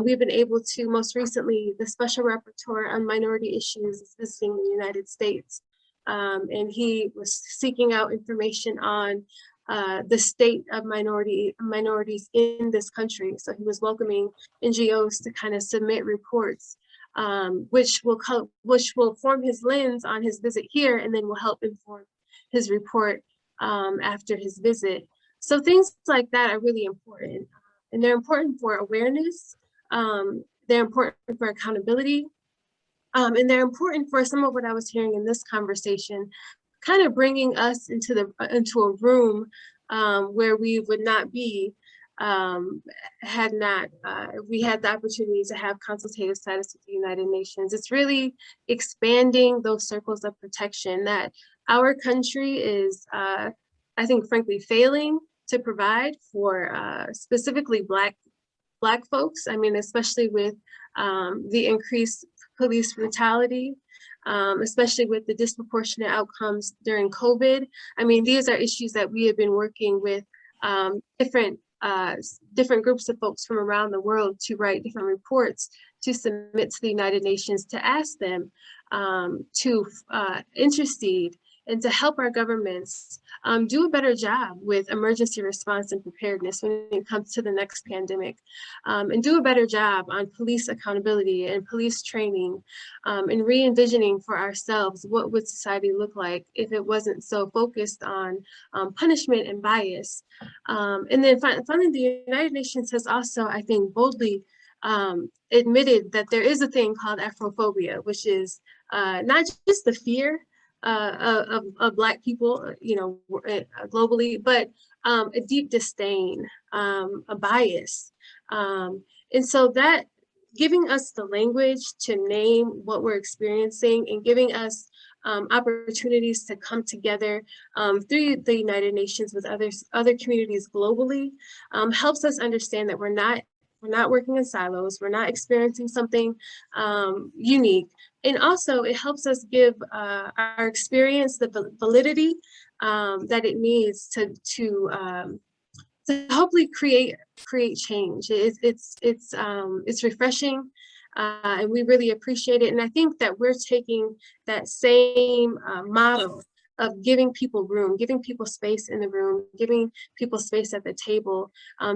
[SPEAKER 5] We've been able to, most recently, the Special Rapporteur on Minority Issues is visiting the United States. And he was seeking out information on the state of minorities in this country. So he was welcoming NGOs to kind of submit reports, which will form his lens on his visit here, and then will help inform his report after his visit. So things like that are really important. And they're important for awareness. They're important for accountability. And they're important for some of what I was hearing in this conversation, kind of bringing us into a room where we would not be had not we had the opportunity to have consultative status with the United Nations. It's really expanding those circles of protection that our country is, I think, frankly, failing to provide for specifically Black folks. I mean, especially with the increased police brutality, especially with the disproportionate outcomes during COVID. I mean, these are issues that we have been working with different groups of folks from around the world to write different reports to submit to the United Nations to ask them to intercede and to help our governments do a better job with emergency response and preparedness when it comes to the next pandemic, and do a better job on police accountability and police training, and re-envisioning for ourselves what would society look like if it wasn't so focused on punishment and bias. And then finally, the United Nations has also, I think, boldly admitted that there is a thing called Afrophobia, which is not just the fear of Black people, you know, globally, but a deep disdain, a bias. And so that giving us the language to name what we're experiencing and giving us opportunities to come together through the United Nations with other communities globally helps us understand that we're not working in silos. We're not experiencing something unique. And also it helps us give our experience the validity that it needs to hopefully create change. It's refreshing, and we really appreciate it. And I think that we're taking that same model of giving people room, giving people space in the room, giving people space at the table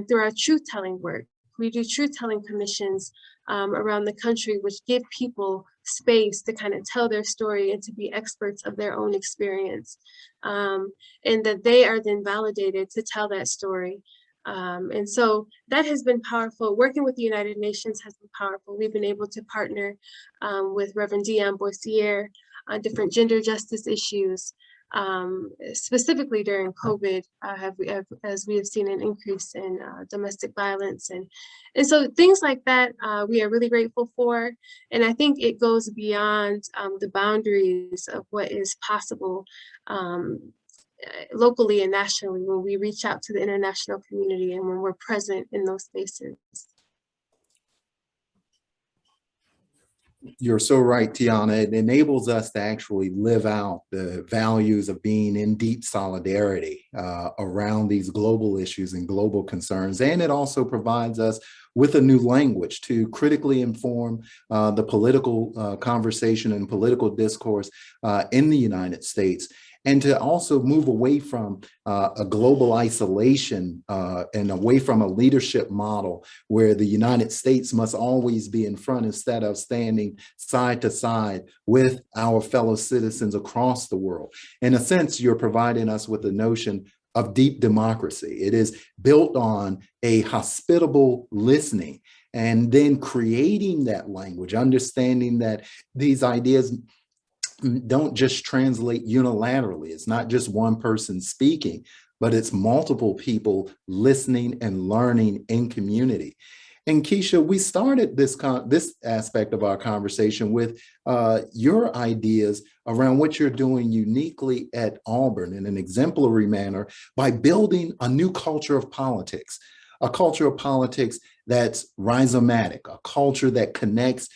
[SPEAKER 5] through our truth-telling work. We do truth-telling commissions around the country, which give people space to kind of tell their story and to be experts of their own experience, and that they are then validated to tell that story. And so that has been powerful. Working with the United Nations has been powerful. We've been able to partner with Reverend Dion Boissiere on different gender justice issues, specifically during COVID, as we have seen an increase in domestic violence. And so things like that we are really grateful for. And I think it goes beyond the boundaries of what is possible locally and nationally when we reach out to the international community and when we're present in those spaces.
[SPEAKER 4] You're so right, Tiauna. It enables us to actually live out the values of being in deep solidarity around these global issues and global concerns. And it also provides us with a new language to critically inform the political conversation and political discourse in the United States, and to also move away from a global isolation and away from a leadership model where the United States must always be in front instead of standing side to side with our fellow citizens across the world. In a sense, you're providing us with the notion of deep democracy. It is built on a hospitable listening and then creating that language, understanding that these ideas don't just translate unilaterally. It's not just one person speaking, but it's multiple people listening and learning in community. And Keisha, we started this aspect of our conversation with your ideas around what you're doing uniquely at Auburn in an exemplary manner by building a new culture of politics, a culture of politics that's rhizomatic, a culture that connects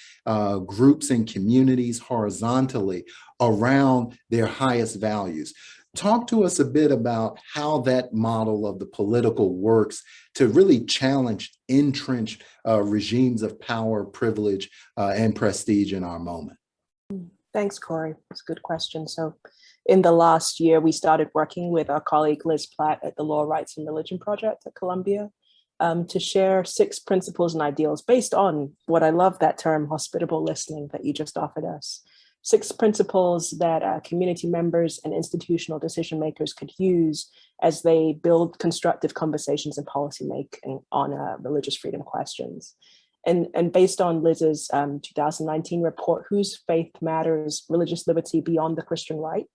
[SPEAKER 4] groups and communities horizontally around their highest values. Talk to us a bit about how that model of the political works to really challenge entrenched regimes of power, privilege, and prestige in our moment.
[SPEAKER 3] Thanks, Corey. That's a good question. So in the last year, we started working with our colleague Liz Platt at the Law, Rights, and Religion Project at Columbia to share 6 principles and ideals based on what I love that term, hospitable listening that you just offered us. 6 principles that community members and institutional decision makers could use as they build constructive conversations and policy making on religious freedom questions. And based on Liz's 2019 report, Whose Faith Matters? Religious Liberty Beyond the Christian Right,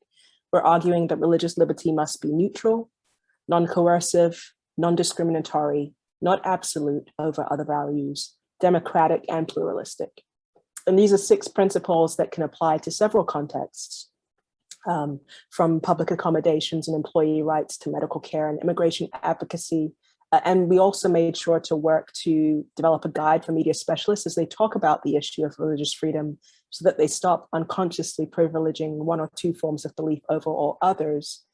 [SPEAKER 3] We're arguing that religious liberty must be neutral, non-coercive, non-discriminatory, not absolute over other values, democratic and pluralistic. And these are 6 principles that can apply to several contexts, from public accommodations and employee rights to medical care and immigration advocacy. And we also made sure to work to develop a guide for media specialists as they talk about the issue of religious freedom, so that they stop unconsciously privileging 1 or 2 forms of belief over all others.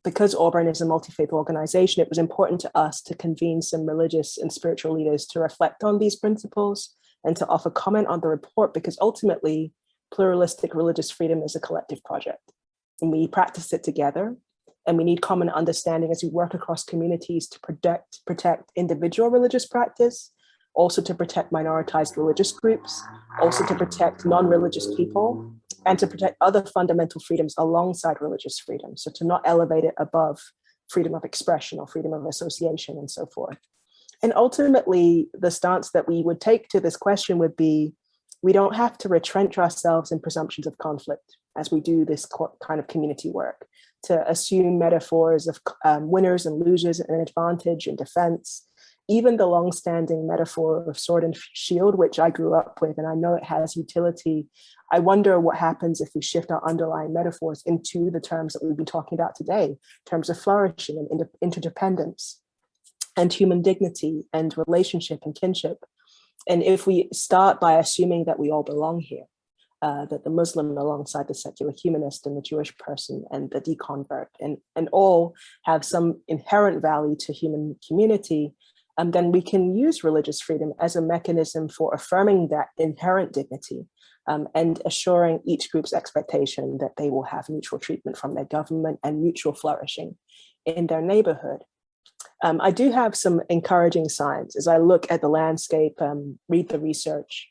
[SPEAKER 3] Because Auburn is a multi-faith organization, it was important to us to convene some religious and spiritual leaders to reflect on these principles and to offer comment on the report, because ultimately, pluralistic religious freedom is a collective project. And we practice it together, and we need common understanding as we work across communities to protect individual religious practice, also to protect minoritized religious groups, also to protect non-religious people, and to protect other fundamental freedoms alongside religious freedom. So to not elevate it above freedom of expression or freedom of association and so forth. And ultimately, the stance that we would take to this question would be, we don't have to retrench ourselves in presumptions of conflict as we do this kind of community work, to assume metaphors of winners and losers and advantage and defense, even the longstanding metaphor of sword and shield, which I grew up with, and I know it has utility. I wonder what happens if we shift our underlying metaphors into the terms that we've been talking about today, terms of flourishing and interdependence and human dignity and relationship and kinship. And if we start by assuming that we all belong here, that the Muslim alongside the secular humanist and the Jewish person and the deconvert and all have some inherent value to human community, then we can use religious freedom as a mechanism for affirming that inherent dignity and assuring each group's expectation that they will have mutual treatment from their government and mutual flourishing in their neighborhood. I do have some encouraging signs as I look at the landscape, read the research.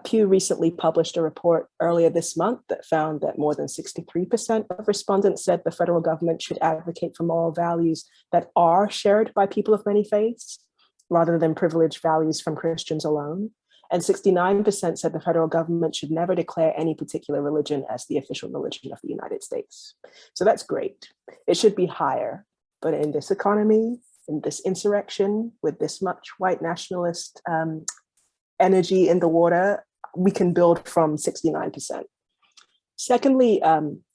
[SPEAKER 3] Pew recently published a report earlier this month that found that more than 63% of respondents said the federal government should advocate for moral values that are shared by people of many faiths, rather than privileged values from Christians alone. And 69% said the federal government should never declare any particular religion as the official religion of the United States. So that's great. It should be higher. But in this economy, in this insurrection, with this much white nationalist energy in the water, we can build from 69%. Secondly,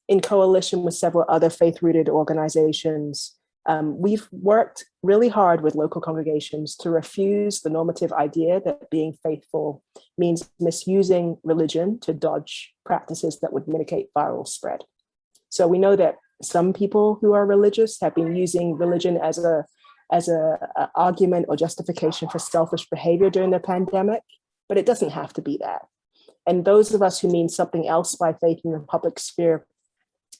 [SPEAKER 3] in coalition with several other faith-rooted organizations, we've worked really hard with local congregations to refuse the normative idea that being faithful means misusing religion to dodge practices that would mitigate viral spread. So we know that some people who are religious have been using religion as a argument or justification for selfish behavior during the pandemic, but it doesn't have to be that. And those of us who mean something else by faith in the public sphere,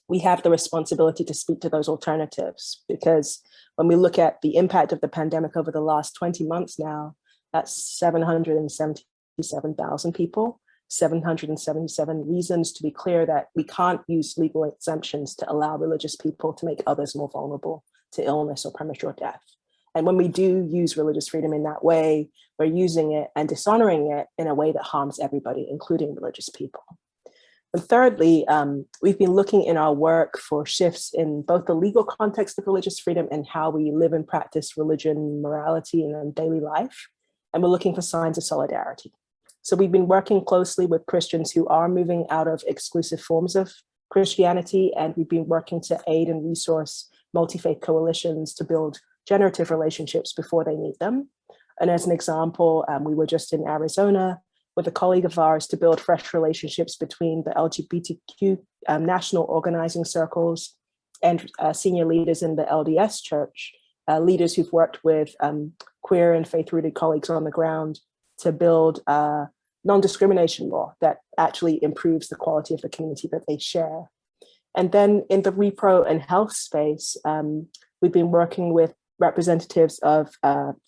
[SPEAKER 3] we have the responsibility to speak to those alternatives, because when we look at the impact of the pandemic over the last 20 months now, that's 777,000 people, 777 reasons to be clear that we can't use legal exemptions to allow religious people to make others more vulnerable to illness or premature death. And when we do use religious freedom in that way, we're using it and dishonoring it in a way that harms everybody, including religious people. And thirdly, we've been looking in our work for shifts in both the legal context of religious freedom and how we live and practice religion, morality in our daily life. And we're looking for signs of solidarity. So we've been working closely with Christians who are moving out of exclusive forms of Christianity, and we've been working to aid and resource multi-faith coalitions to build generative relationships before they need them. And as an example, we were just in Arizona with a colleague of ours to build fresh relationships between the LGBTQ national organizing circles and senior leaders in the LDS Church, leaders who've worked with queer and faith-rooted colleagues on the ground to build a non-discrimination law that actually improves the quality of the community that they share. And then in the repro and health space, we've been working with representatives of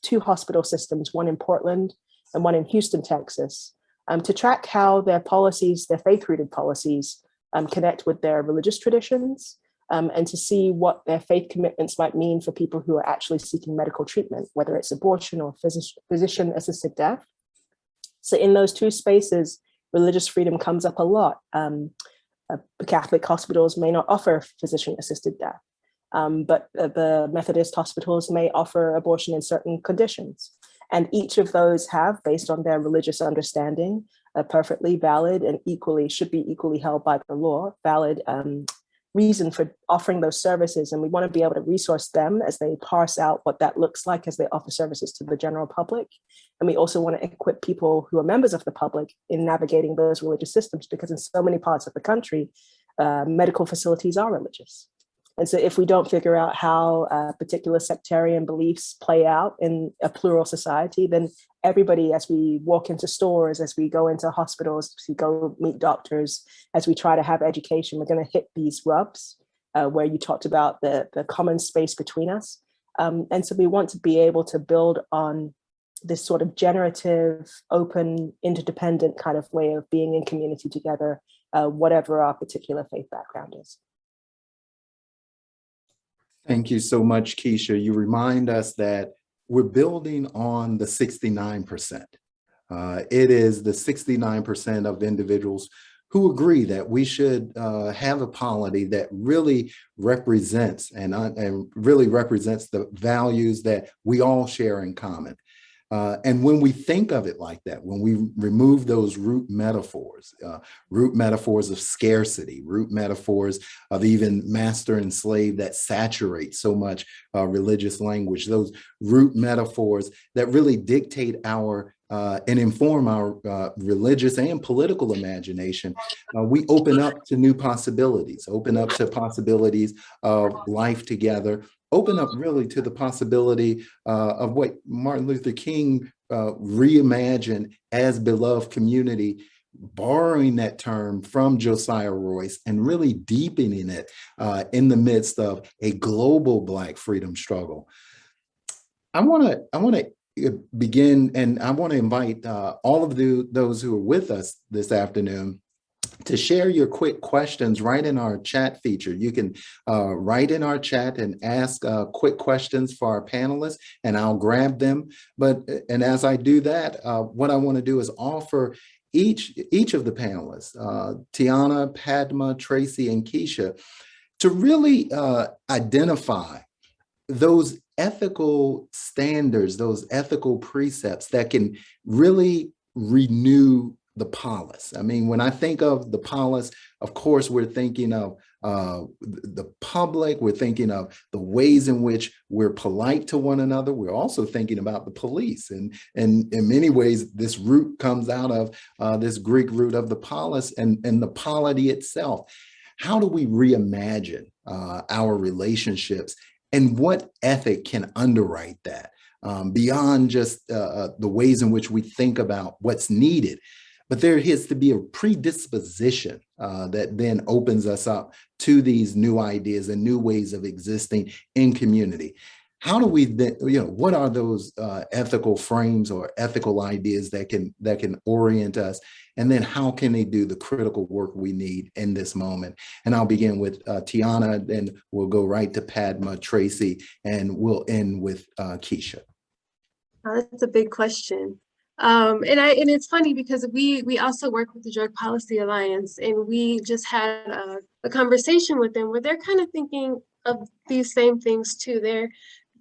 [SPEAKER 3] 2 hospital systems, one in Portland and one in Houston, Texas, to track how their policies, their faith-rooted policies, connect with their religious traditions, and to see what their faith commitments might mean for people who are actually seeking medical treatment, whether it's abortion or physician-assisted death. So in those 2 spaces, religious freedom comes up a lot. Catholic hospitals may not offer physician-assisted death, but the Methodist hospitals may offer abortion in certain conditions. And each of those have, based on their religious understanding, a perfectly valid and should be equally held by the law, valid reason for offering those services. And we want to be able to resource them as they parse out what that looks like as they offer services to the general public. And we also want to equip people who are members of the public in navigating those religious systems, because in so many parts of the country, medical facilities are religious. And so if we don't figure out how particular sectarian beliefs play out in a plural society, then everybody, as we walk into stores, as we go into hospitals, as we go meet doctors, as we try to have education, we're going to hit these rubs where you talked about the common space between us. And so we want to be able to build on this sort of generative, open, interdependent kind of way of being in community together, whatever our particular faith background is.
[SPEAKER 4] Thank you so much, Keisha. You remind us that we're building on the 69%. It is the 69% of individuals who agree that we should have a polity that really represents and really represents the values that we all share in common. And when we think of it like that, when we remove those root metaphors of scarcity, root metaphors of even master and slave that saturate so much religious language, those root metaphors that really dictate our and inform our religious and political imagination, we open up to new possibilities, open up to possibilities of life together, open up really to the possibility of what Martin Luther King reimagined as beloved community, borrowing that term from Josiah Royce and really deepening it in the midst of a global Black freedom struggle. I want to begin, and I want to invite all of those who are with us this afternoon to share your quick questions right in our chat feature. You can write in our chat and ask quick questions for our panelists, and I'll grab them. And as I do that, what I want to do is offer each of the panelists, Tiauna, Padma, Tracy, and Keisha, to really identify those ethical standards, those ethical precepts that can really renew the polis. I mean, when I think of the polis, of course, we're thinking of the public, we're thinking of the ways in which we're polite to one another. We're also thinking about the police. And in many ways, this root comes out of this Greek root of the polis and the polity itself. How do we reimagine our relationships, and what ethic can underwrite that beyond just the ways in which we think about what's needed? But there has to be a predisposition that then opens us up to these new ideas and new ways of existing in community. How do we then, what are those ethical frames or ethical ideas that can orient us? And then how can they do the critical work we need in this moment? And I'll begin with Tiauna, then we'll go right to Padma, Tracy, and we'll end with Keisha.
[SPEAKER 5] That's a big question. And it's funny because we also work with the Drug Policy Alliance, and we just had a conversation with them where they're kind of thinking of these same things too.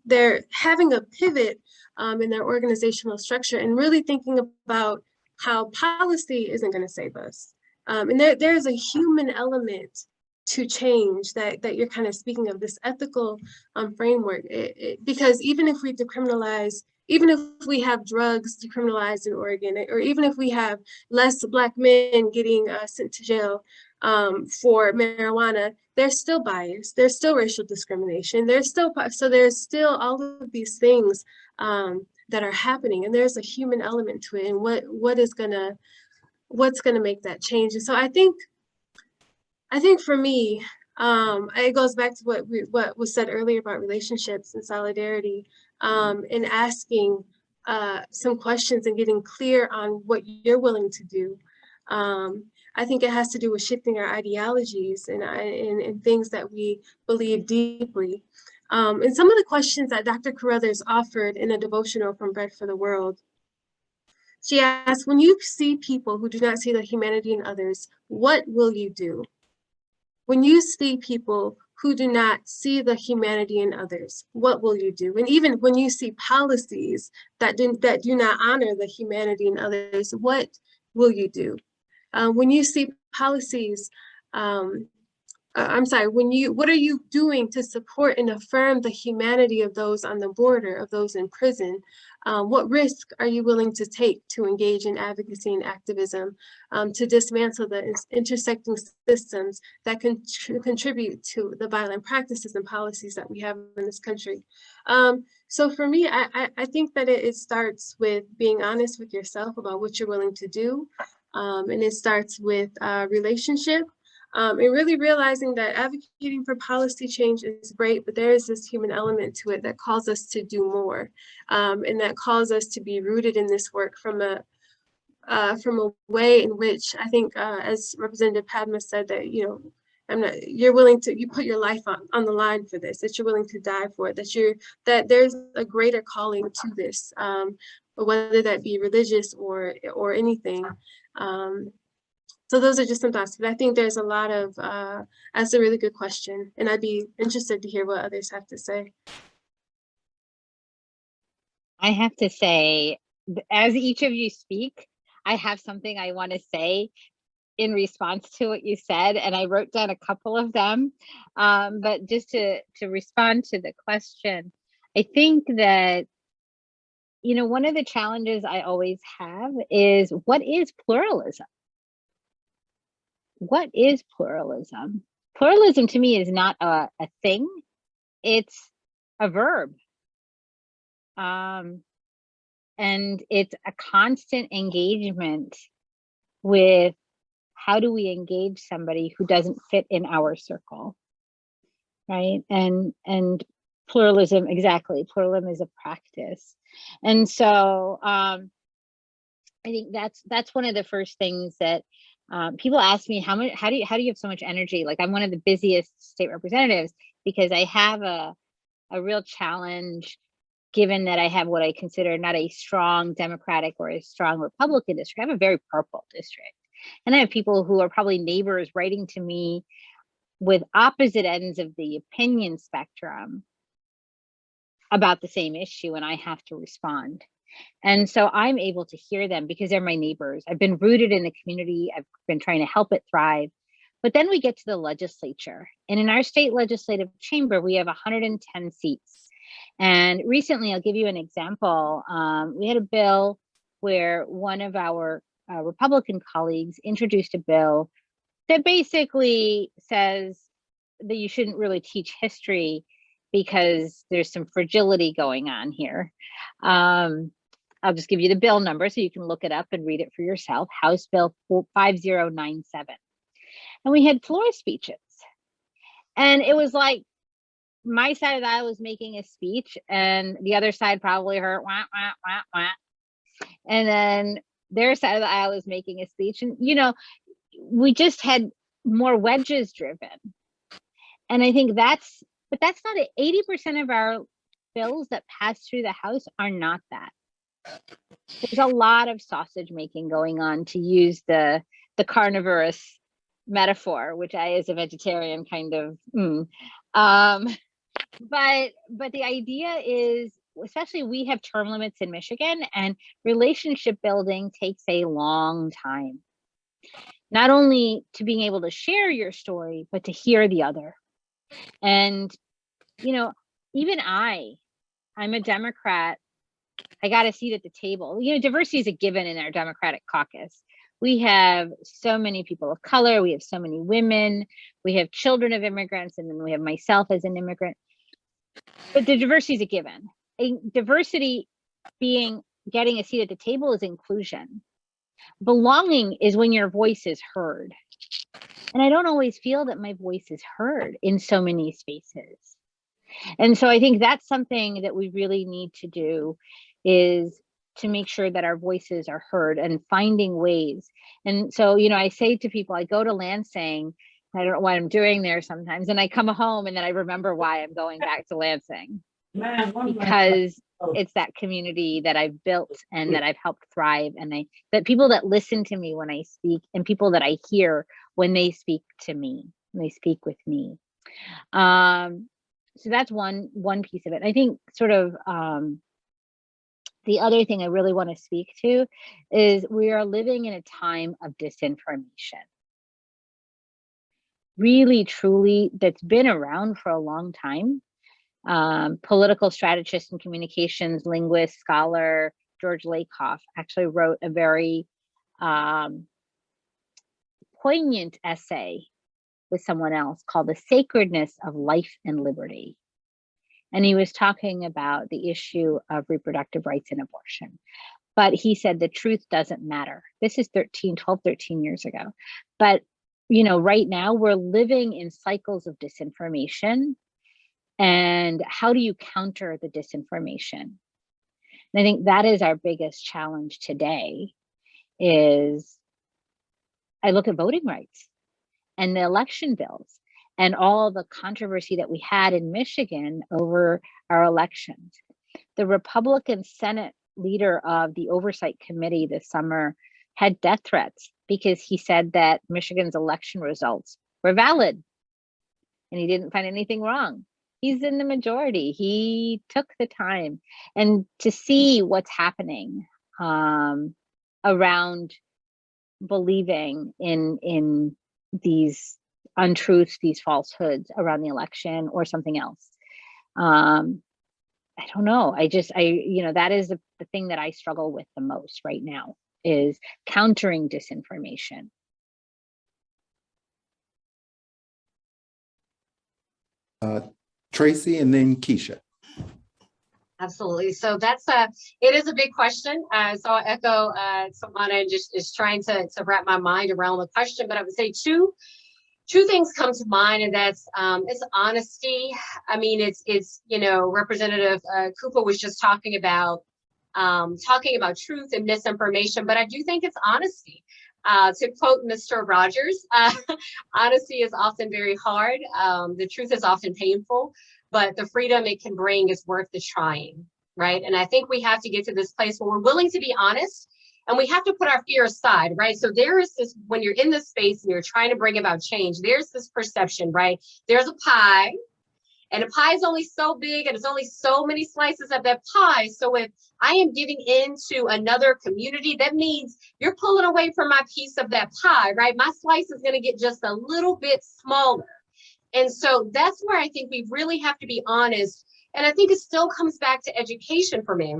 [SPEAKER 5] They're having a pivot in their organizational structure and really thinking about how policy isn't going to save us. And there's a human element to change that you're kind of speaking of, this ethical framework. Because even if we decriminalize, even if we have drugs decriminalized in Oregon, or even if we have less Black men getting sent to jail for marijuana, there's still bias, there's still racial discrimination, there's still all of these things that are happening, and there's a human element to it, and what's gonna make that change. And so I think for me, it goes back to what was said earlier about relationships and solidarity, and asking some questions and getting clear on what you're willing to do. I think it has to do with shifting our ideologies and things that we believe deeply. And some of the questions that Dr. Carruthers offered in a devotional from Bread for the World, she asked, when you see people who do not see the humanity in others, what will you do? when you see people who do not see the humanity in others, what will you do? And even when you see policies that do not honor the humanity in others, what will you do? When you see policies, what are you doing to support and affirm the humanity of those on the border, of those in prison? What risk are you willing to take to engage in advocacy and activism, to dismantle the intersecting systems that can contribute to the violent practices and policies that we have in this country? So for me, I think that it starts with being honest with yourself about what you're willing to do. And it starts with relationship. And really realizing that advocating for policy change is great, but there is this human element to it that calls us to do more, and that calls us to be rooted in this work from a way in which I think, as Representative Padma said, that you're willing to put your life on the line for this, that you're willing to die for it, that there's a greater calling to this, whether that be religious or anything. So those are just some thoughts, but I think there's a lot of, that's a really good question. And I'd be interested to hear what others have to say.
[SPEAKER 6] I have to say, as each of you speak, I have something I want to say in response to what you said, and I wrote down a couple of them. But just to respond to the question, I think that, one of the challenges I always have is, what is pluralism? What is pluralism? Pluralism to me is not a thing, it's a verb. And it's a constant engagement with how do we engage somebody who doesn't fit in our circle, right? And pluralism, exactly, pluralism is a practice. And so I think that's one of the first things that people ask me, how do you have so much energy? Like, I'm one of the busiest state representatives because I have a real challenge, given that I have what I consider not a strong Democratic or a strong Republican district. I have a very purple district. And I have people who are probably neighbors writing to me with opposite ends of the opinion spectrum about the same issue, and I have to respond. And so I'm able to hear them because they're my neighbors. I've been rooted in the community. I've been trying to help it thrive. But then we get to the legislature. And in our state legislative chamber, we have 110 seats. And recently, I'll give you an example. We had a bill where one of our Republican colleagues introduced a bill that basically says that you shouldn't really teach history because there's some fragility going on here. I'll just give you the bill number so you can look it up and read it for yourself. House Bill 5097. And we had floor speeches. And it was like my side of the aisle was making a speech and the other side probably heard wah, wah, wah, wah. And then their side of the aisle was making a speech. And, we just had more wedges driven. And I think that's not it. 80% of our bills that pass through the House are not that. There's a lot of sausage making going on, to use the carnivorous metaphor, which I, as a vegetarian, kind of. But the idea is, especially we have term limits in Michigan, and relationship building takes a long time. Not only to being able to share your story, but to hear the other. And, even I'm a Democrat. I got a seat at the table. Diversity is a given in our Democratic caucus. We have so many people of color. We have so many women. We have children of immigrants. And then we have myself as an immigrant. But the diversity is a given. Diversity getting a seat at the table is inclusion. Belonging is when your voice is heard. And I don't always feel that my voice is heard in so many spaces. And so I think that's something that we really need to do, is to make sure that our voices are heard and finding ways. And so, I say to people, I go to Lansing, I don't know what I'm doing there sometimes, and I come home and then I remember why I'm going back to Lansing, because it's that community that I've built and that I've helped thrive, and that people that listen to me when I speak, and people that I hear when they speak to me. they speak with me. So that's one piece of it. I think sort of the other thing I really want to speak to is we are living in a time of disinformation. Really, truly, that's been around for a long time. Political strategist and communications linguist, scholar, George Lakoff actually wrote a very poignant essay with someone else called The Sacredness of Life and Liberty. And he was talking about the issue of reproductive rights and abortion. But he said the truth doesn't matter. This is 12, 13 years ago. But, you know, right now we're living in cycles of disinformation. And how do you counter the disinformation? And I think that is our biggest challenge today is I look at voting rights and the election bills and all the controversy that we had in Michigan over our elections. The Republican Senate leader of the Oversight Committee this summer had death threats because he said that Michigan's election results were valid and he didn't find anything wrong. He's in the majority. He took the time and to see what's happening around believing in these untruths, these falsehoods around the election or something else. I don't know. That is the thing that I struggle with the most right now is countering disinformation.
[SPEAKER 4] Tracy and then Keisha.
[SPEAKER 2] Absolutely. So it is a big question. So I'll echo Sabrina and just is trying to wrap my mind around the question, but I would say two things come to mind, and that's it's honesty. I mean, it's Representative Kuppa was just talking about truth and misinformation, but I do think it's honesty. To quote Mr. Rogers, honesty is often very hard. The truth is often painful, but the freedom it can bring is worth the trying, right? And I think we have to get to this place where we're willing to be honest and we have to put our fear aside, right? So there is this, when you're in this space and you're trying to bring about change, there's this perception, right? There's a pie and the pie is only so big and it's only so many slices of that pie. So if I am giving into another community, that means you're pulling away from my piece of that pie, right? My slice is going to get just a little bit smaller. And so that's where I think we really have to be honest. And I think it still comes back to education for me.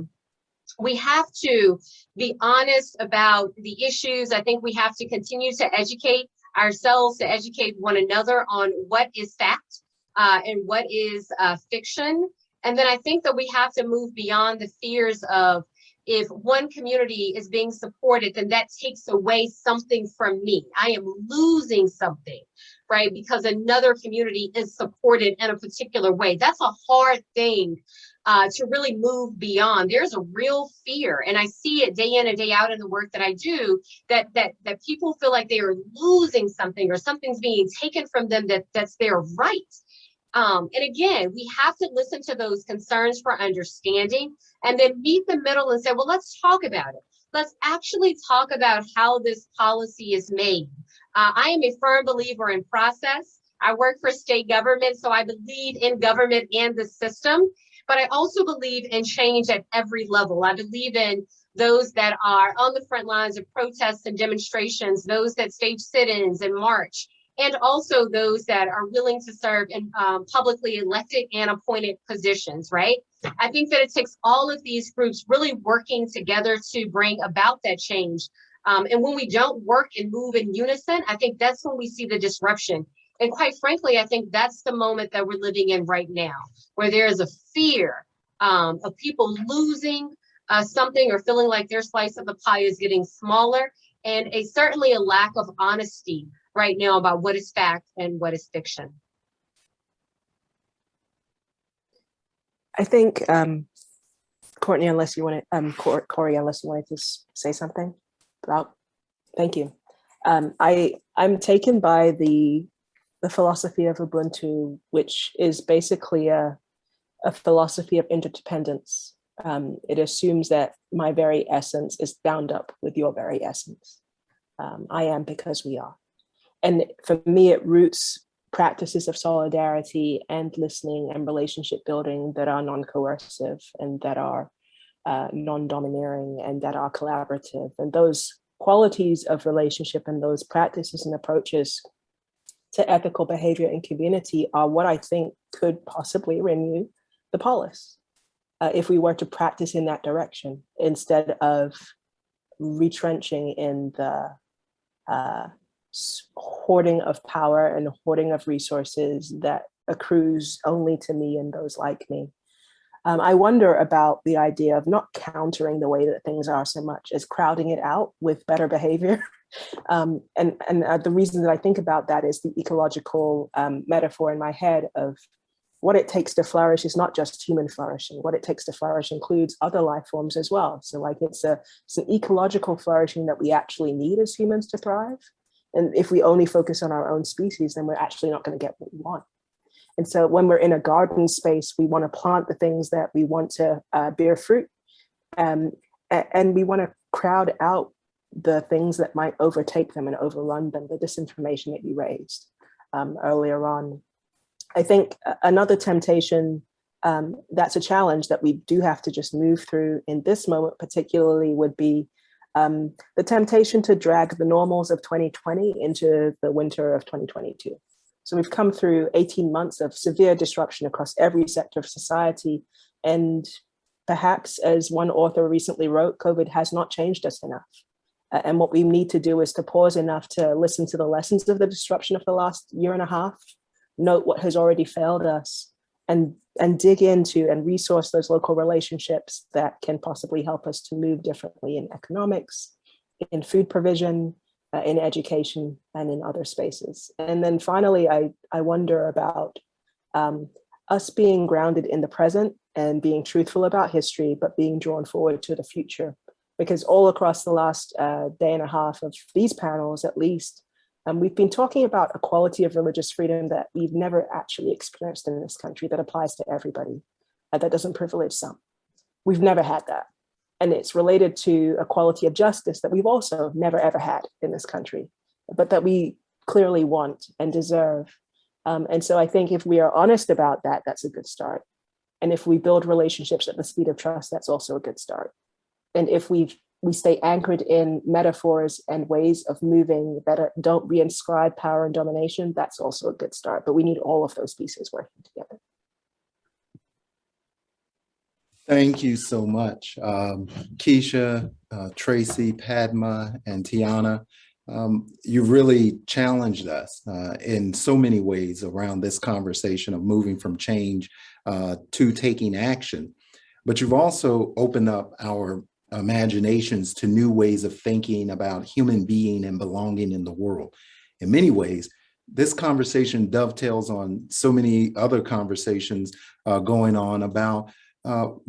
[SPEAKER 2] We have to be honest about the issues. I think we have to continue to educate ourselves, to educate one another on what is fact and what is fiction. And then I think that we have to move beyond the fears of if one community is being supported, then that takes away something from me. I am losing something, right? Because another community is supported in a particular way. That's a hard thing to really move beyond. There's a real fear, and I see it day in and day out in the work that I do, that people feel like they are losing something or something's being taken from them that's their right. And again, we have to listen to those concerns for understanding and then meet the middle and say, well, let's talk about it. Let's actually talk about how this policy is made. I am a firm believer in process. I work for state government, so I believe in government and the system, but I also believe in change at every level. I believe in those that are on the front lines of protests and demonstrations, those that stage sit-ins and march, and also those that are willing to serve in publicly elected and appointed positions, right? I think that it takes all of these groups really working together to bring about that change. And when we don't work and move in unison, I think that's when we see the disruption. And quite frankly, I think that's the moment that we're living in right now, where there is a fear of people losing something or feeling like their slice of the pie is getting smaller, and certainly a lack of honesty right now about what is fact and what is fiction.
[SPEAKER 3] I think, Courtney, unless you want to, Corey, unless you wanted to say something about, thank you. I'm taken by the philosophy of Ubuntu, which is basically a philosophy of interdependence. It assumes that my very essence is bound up with your very essence. I am because we are. And for me, it roots practices of solidarity and listening and relationship building that are non-coercive and that are non-domineering and that are collaborative. And those qualities of relationship and those practices and approaches to ethical behavior in community are what I think could possibly renew the polis if we were to practice in that direction instead of retrenching in the hoarding of power and hoarding of resources that accrues only to me and those like me. I wonder about the idea of not countering the way that things are so much as crowding it out with better behavior. And the reason that I think about that is the ecological metaphor in my head of what it takes to flourish is not just human flourishing. What it takes to flourish includes other life forms as well. So like it's an ecological flourishing that we actually need as humans to thrive. And if we only focus on our own species, then we're actually not going to get what we want. And so when we're in a garden space, we want to plant the things that we want to bear fruit. And we want to crowd out the things that might overtake them and overrun them, the disinformation that you raised earlier on. I think another temptation that's a challenge that we do have to just move through in this moment particularly would be the temptation to drag the normals of 2020 into the winter of 2022. So we've come through 18 months of severe disruption across every sector of society. And perhaps, as one author recently wrote, COVID has not changed us enough. And what we need to do is to pause enough to listen to the lessons of the disruption of the last year and a half, note what has already failed us, and dig into and resource those local relationships that can possibly help us to move differently in economics, in food provision, in education, and in other spaces. And then finally, I wonder about us being grounded in the present and being truthful about history, but being drawn forward to the future. Because all across the last day and a half of these panels, at least, we've been talking about a quality of religious freedom that we've never actually experienced in this country that applies to everybody, that doesn't privilege some. We've never had that. And it's related to a quality of justice that we've also never, ever had in this country, but that we clearly want and deserve. And so I think if we are honest about that, that's a good start. And if we build relationships at the speed of trust, that's also a good start. And if we stay anchored in metaphors and ways of moving that don't reinscribe power and domination, that's also a good start. But we need all of those pieces working together.
[SPEAKER 4] Thank you so much. Keisha, Tracy, Padma, and Tiauna, you really challenged us in so many ways around this conversation of moving from change to taking action. But you've also opened up our imaginations to new ways of thinking about human being and belonging in the world. In many ways, this conversation dovetails on so many other conversations going on about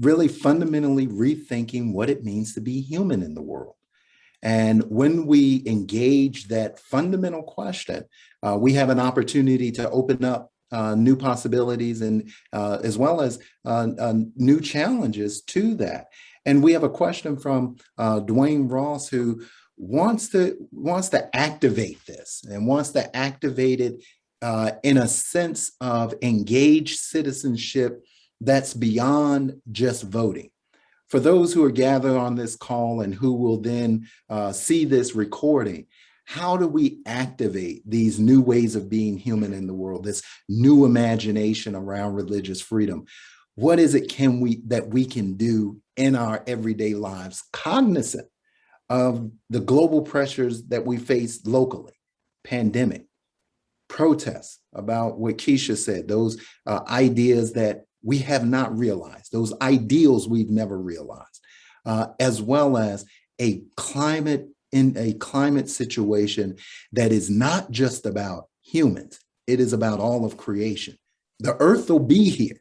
[SPEAKER 4] really fundamentally rethinking what it means to be human in the world. And when we engage that fundamental question, we have an opportunity to open up new possibilities and as well as new challenges to that. And we have a question from Dwayne Ross, who wants to activate this and wants to activate it in a sense of engaged citizenship that's beyond just voting. For those who are gathered on this call and who will then see this recording, how do we activate these new ways of being human in the world, this new imagination around religious freedom? What is it that we can do in our everyday lives, cognizant of the global pressures that we face locally, pandemic, protests about what Keisha said, those ideas that we have not realized, those ideals we've never realized, as well as a climate situation that is not just about humans, it is about all of creation. The earth will be here.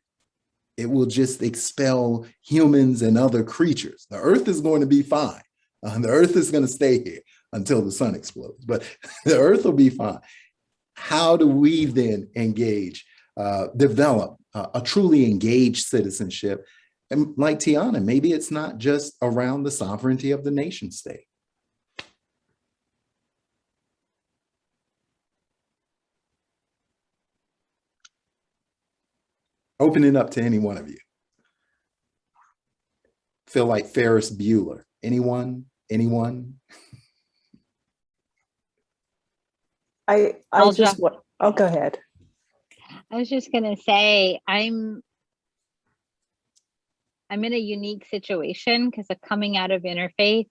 [SPEAKER 4] It will just expel humans and other creatures. The earth is going to be fine. The earth is going to stay here until the sun explodes, but the earth will be fine. How do we then engage, develop a truly engaged citizenship? And like Tiauna, maybe it's not just around the sovereignty of the nation state. Open it up to any one of you. Feel like Ferris Bueller. Anyone? Anyone?
[SPEAKER 3] I just want, oh, go ahead.
[SPEAKER 6] I was just gonna say, I'm in a unique situation because of coming out of interfaith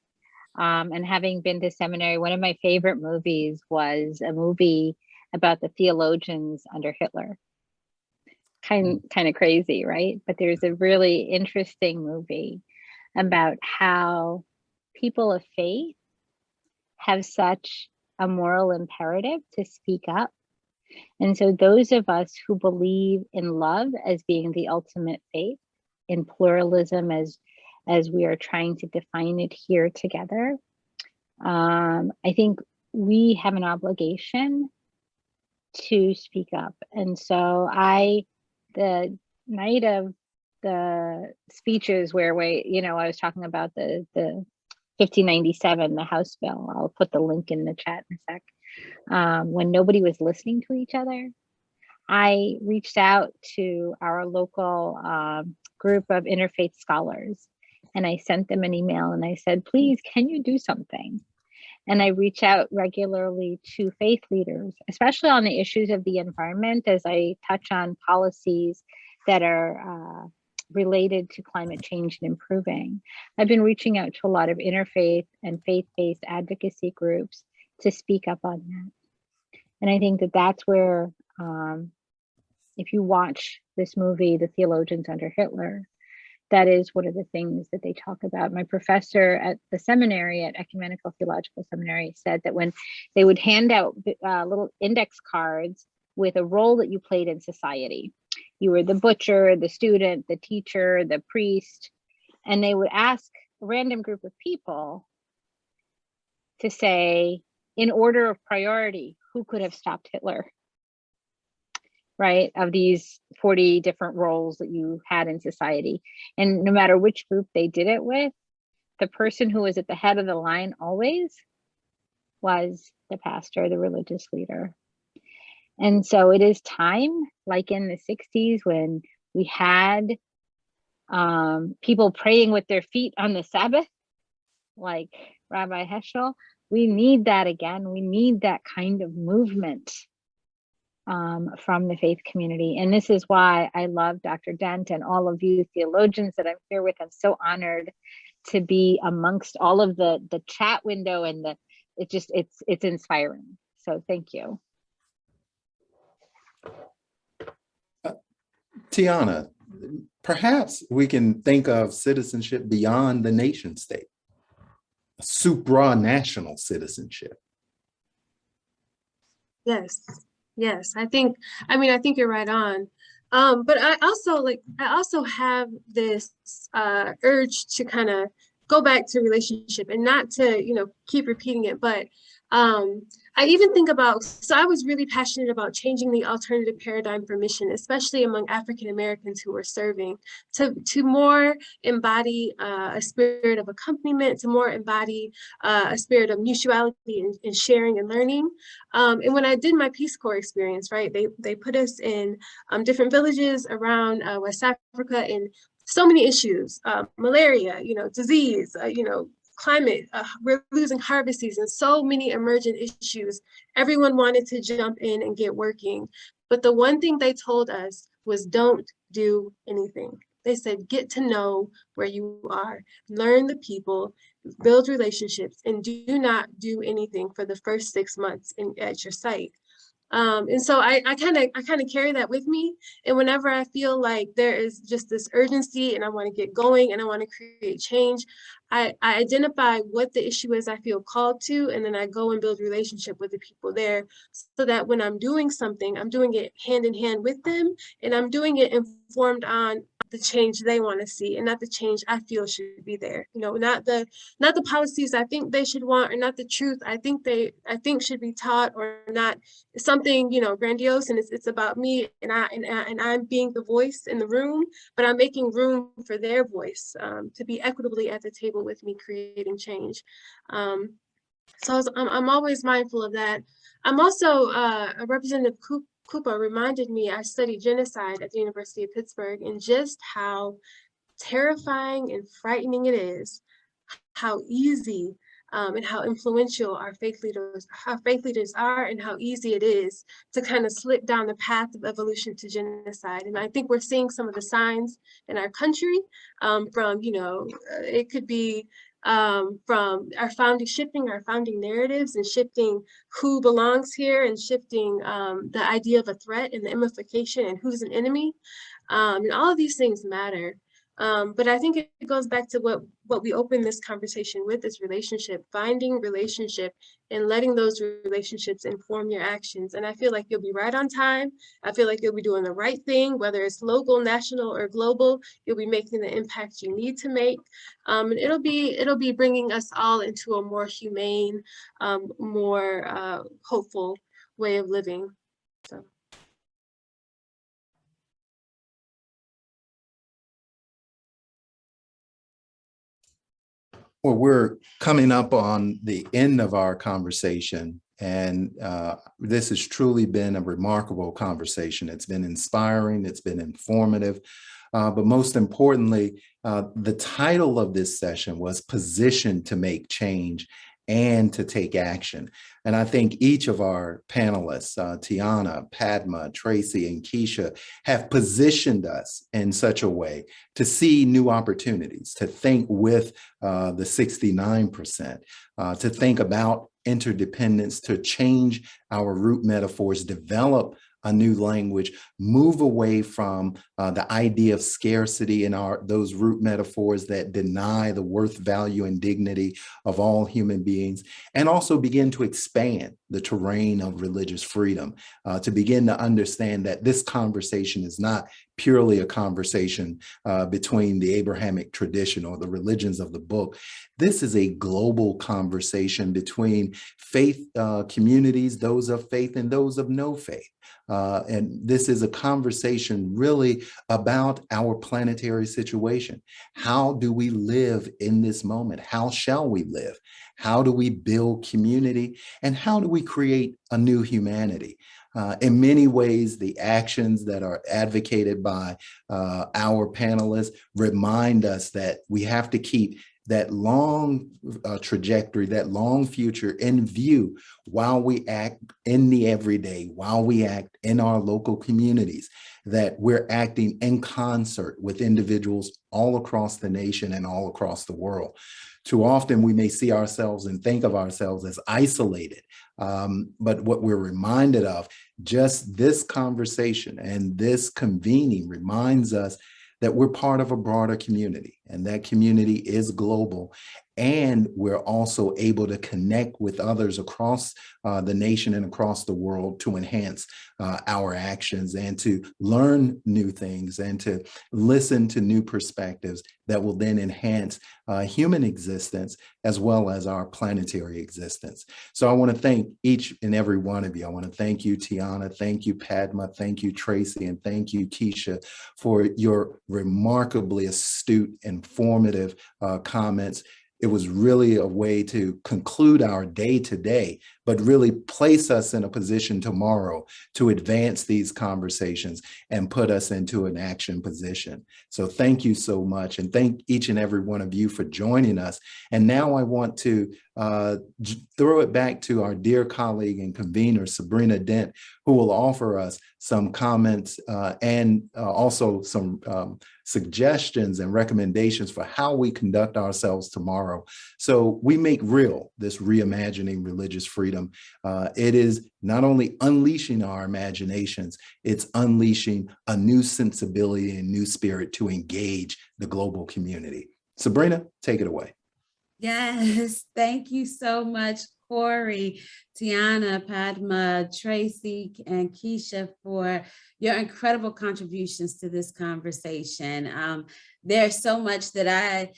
[SPEAKER 6] and having been to seminary. One of my favorite movies was a movie about the theologians under Hitler. Kind of crazy, right? But there's a really interesting movie about how people of faith have such a moral imperative to speak up. And so those of us who believe in love as being the ultimate faith, in pluralism as we are trying to define it here together, I think we have an obligation to speak up. And so the night of the speeches where I was talking about the 1597, the House bill, I'll put the link in the chat in a sec, when nobody was listening to each other, I reached out to our local group of interfaith scholars, and I sent them an email and I said, please, can you do something? And I reach out regularly to faith leaders, especially on the issues of the environment, as I touch on policies that are related to climate change and improving. I've been reaching out to a lot of interfaith and faith-based advocacy groups to speak up on that. And I think that that's where, if you watch this movie, The Theologians Under Hitler, that is one of the things that they talk about. My professor at the seminary, at Ecumenical Theological Seminary, said that when they would hand out little index cards with a role that you played in society, you were the butcher, the student, the teacher, the priest, and they would ask a random group of people to say, in order of priority, who could have stopped Hitler? Right, of these 40 different roles that you had in society. And no matter which group they did it with, the person who was at the head of the line always was the pastor, the religious leader. And so it is time, like in the 60s when we had people praying with their feet on the Sabbath, like Rabbi Heschel, we need that again. We need that kind of movement from the faith community. And this is why I love Dr. Dent and all of you theologians that I'm here with. I'm so honored to be amongst all of the chat window, and it's inspiring. So thank you.
[SPEAKER 4] Tiauna, perhaps we can think of citizenship beyond the nation state, supranational citizenship.
[SPEAKER 5] Yes, I think you're right on. But I also have this urge to kind of go back to relationship and not to, keep repeating it, but I even think about, so I was really passionate about changing the alternative paradigm for mission, especially among African Americans who were serving, to more embody a spirit of accompaniment, to more embody a spirit of mutuality and sharing and learning. And when I did my Peace Corps experience, right, they put us in different villages around West Africa, and so many issues, malaria, disease, climate, we're losing harvest season, so many emergent issues. Everyone wanted to jump in and get working. But the one thing they told us was don't do anything. They said, get to know where you are, learn the people, build relationships, and do not do anything for the first 6 months at your site. And so I kind of carry that with me. And whenever I feel like there is just this urgency and I want to get going and I want to create change, I identify what the issue is I feel called to, and then I go and build relationship with the people there, so that when I'm doing something, I'm doing it hand in hand with them, and I'm doing it informed on the change they want to see, and not the change I feel should be there. Not the policies I think they should want, or not the truth I think should be taught, or not something grandiose, and it's about me and I'm being the voice in the room, but I'm making room for their voice to be equitably at the table with me, creating change. So I'm always mindful of that. I'm also a Representative Kuppa reminded me, I studied genocide at the University of Pittsburgh, and just how terrifying and frightening it is, how easy and how influential our faith leaders are, and how easy it is to kind of slip down the path of evolution to genocide. And I think we're seeing some of the signs in our country from, it could be from shifting our founding narratives and shifting who belongs here and shifting the idea of a threat and the imification and who's an enemy. And all of these things matter. But I think it goes back to what we opened this conversation with, is relationship, finding relationship and letting those relationships inform your actions. And I feel like you'll be right on time. I feel like you'll be doing the right thing, whether it's local, national, or global. You'll be making the impact you need to make. And it'll be bringing us all into a more humane, more hopeful way of living. So.
[SPEAKER 4] Well, we're coming up on the end of our conversation, and this has truly been a remarkable conversation. It's been inspiring, it's been informative, but most importantly, the title of this session was Positioned to Make Change and to Take Action. And I think each of our panelists, Tiauna, Padma, Traci, and Keisha, have positioned us in such a way to see new opportunities, to think with the 69%, to think about interdependence, to change our root metaphors, develop a new language, move away from the idea of scarcity in those root metaphors that deny the worth, value, and dignity of all human beings, and also begin to expand the terrain of religious freedom, to begin to understand that this conversation is not purely a conversation between the Abrahamic tradition or the religions of the book. This is a global conversation between faith communities, those of faith and those of no faith. And this is a conversation really about our planetary situation. How do we live in this moment? How shall we live? How do we build community? And how do we create a new humanity? In many ways, the actions that are advocated by our panelists remind us that we have to keep that long trajectory, that long future in view while we act in the everyday, while we act in our local communities, that we're acting in concert with individuals all across the nation and all across the world. Too often we may see ourselves and think of ourselves as isolated, but what we're reminded of, just this conversation and this convening reminds us that we're part of a broader community, and that community is global. And we're also able to connect with others across the nation and across the world to enhance our actions and to learn new things and to listen to new perspectives that will then enhance human existence as well as our planetary existence. So I want to thank each and every one of you. I want to thank you, Tiauna, thank you, Padma, thank you, Traci, and thank you, Keisha, for your remarkably astute, informative comments. It was really a way to conclude our day today, but really place us in a position tomorrow to advance these conversations and put us into an action position. So thank you so much. And thank each and every one of you for joining us. And now I want to throw it back to our dear colleague and convener, Sabrina Dent, who will offer us some comments and also some suggestions and recommendations for how we conduct ourselves tomorrow. So we make real this reimagining religious freedom. It is not only unleashing our imaginations, it's unleashing a new sensibility and new spirit to engage the global community. Sabrina, take it away.
[SPEAKER 1] Yes, thank you so much, Corey, Tiauna, Padma, Traci, and Keisha for your incredible contributions to this conversation. There's so much that I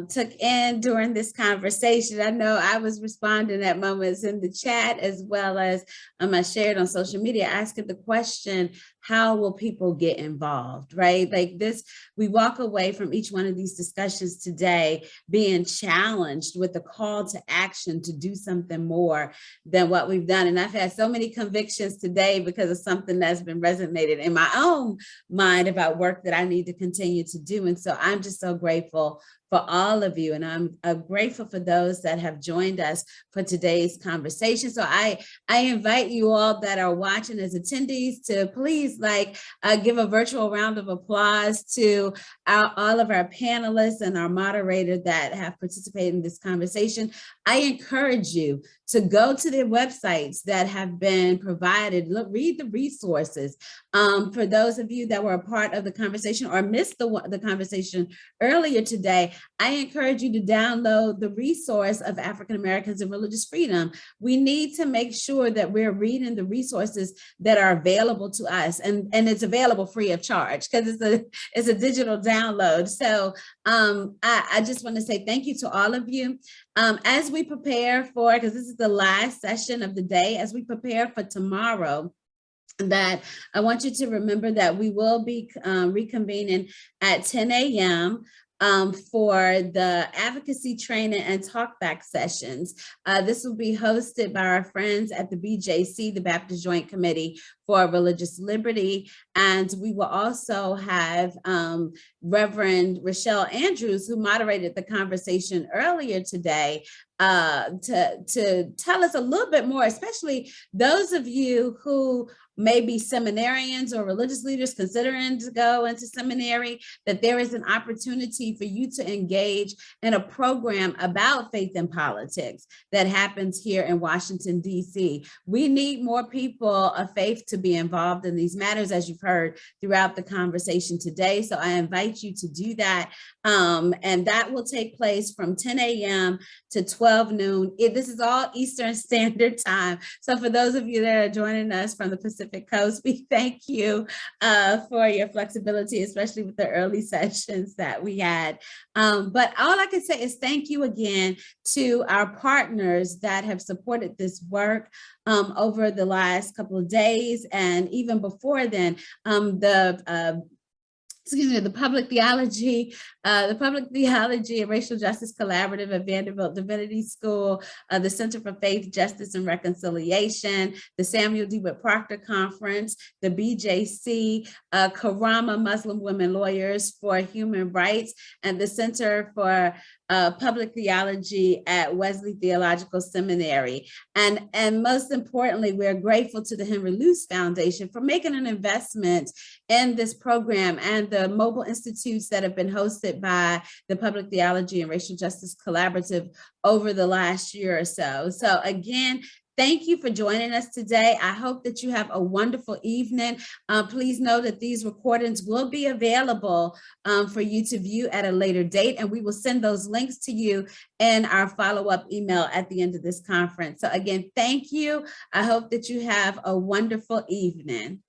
[SPEAKER 1] took in during this conversation. I know I was responding at moments in the chat as well as I shared on social media, asking the question, how will people get involved, right? Like this, we walk away from each one of these discussions today being challenged with a call to action to do something more than what we've done. And I've had so many convictions today because of something that's been resonated in my own mind about work that I need to continue to do. And so I'm just so grateful for all of you. And I'm grateful for those that have joined us for today's conversation. So I invite you all that are watching as attendees to please give a virtual round of applause to all of our panelists and our moderator that have participated in this conversation. I encourage you to go to their websites that have been provided. Look, read the resources. For those of you that were a part of the conversation or missed the conversation earlier today, I encourage you to download the resource of African Americans and Religious Freedom. We need to make sure that we're reading the resources that are available to us, and it's available free of charge because it's a digital download. So I just want to say thank you to all of you. As we prepare for, because this is the last session of the day, as we prepare for tomorrow, that I want you to remember that we will be reconvening at 10 a.m. For the advocacy training and talkback sessions. This will be hosted by our friends at the BJC, the Baptist Joint Committee for Religious Liberty. And we will also have Reverend Rochelle Andrews, who moderated the conversation earlier today, to tell us a little bit more, especially those of you who may be seminarians or religious leaders considering to go into seminary, that there is an opportunity for you to engage in a program about faith and politics that happens here in Washington, D.C. We need more people of faith to be involved in these matters, as you've heard throughout the conversation today. So I invite you to do that. And that will take place from 10 a.m. to 12 noon. This is all Eastern Standard Time. So for those of you that are joining us from the Pacific Coast, we thank you for your flexibility, especially with the early sessions that we had. But all I can say is thank you again to our partners that have supported this work over the last couple of days, and even before then, the Public Theology and Racial Justice Collaborative at Vanderbilt Divinity School, the Center for Faith, Justice, and Reconciliation, the Samuel DeWitt Proctor Conference, the BJC, KARAMAH Muslim Women Lawyers for Human Rights, and the Center for Public Theology at Wesley Theological Seminary. And most importantly, we're grateful to the Henry Luce Foundation for making an investment in this program and the mobile institutes that have been hosted by the Public Theology and Racial Justice Collaborative over the last year or so. So again, thank you for joining us today. I hope that you have a wonderful evening. Please know that these recordings will be available for you to view at a later date, and we will send those links to you in our follow-up email at the end of this conference. So again, thank you. I hope that you have a wonderful evening.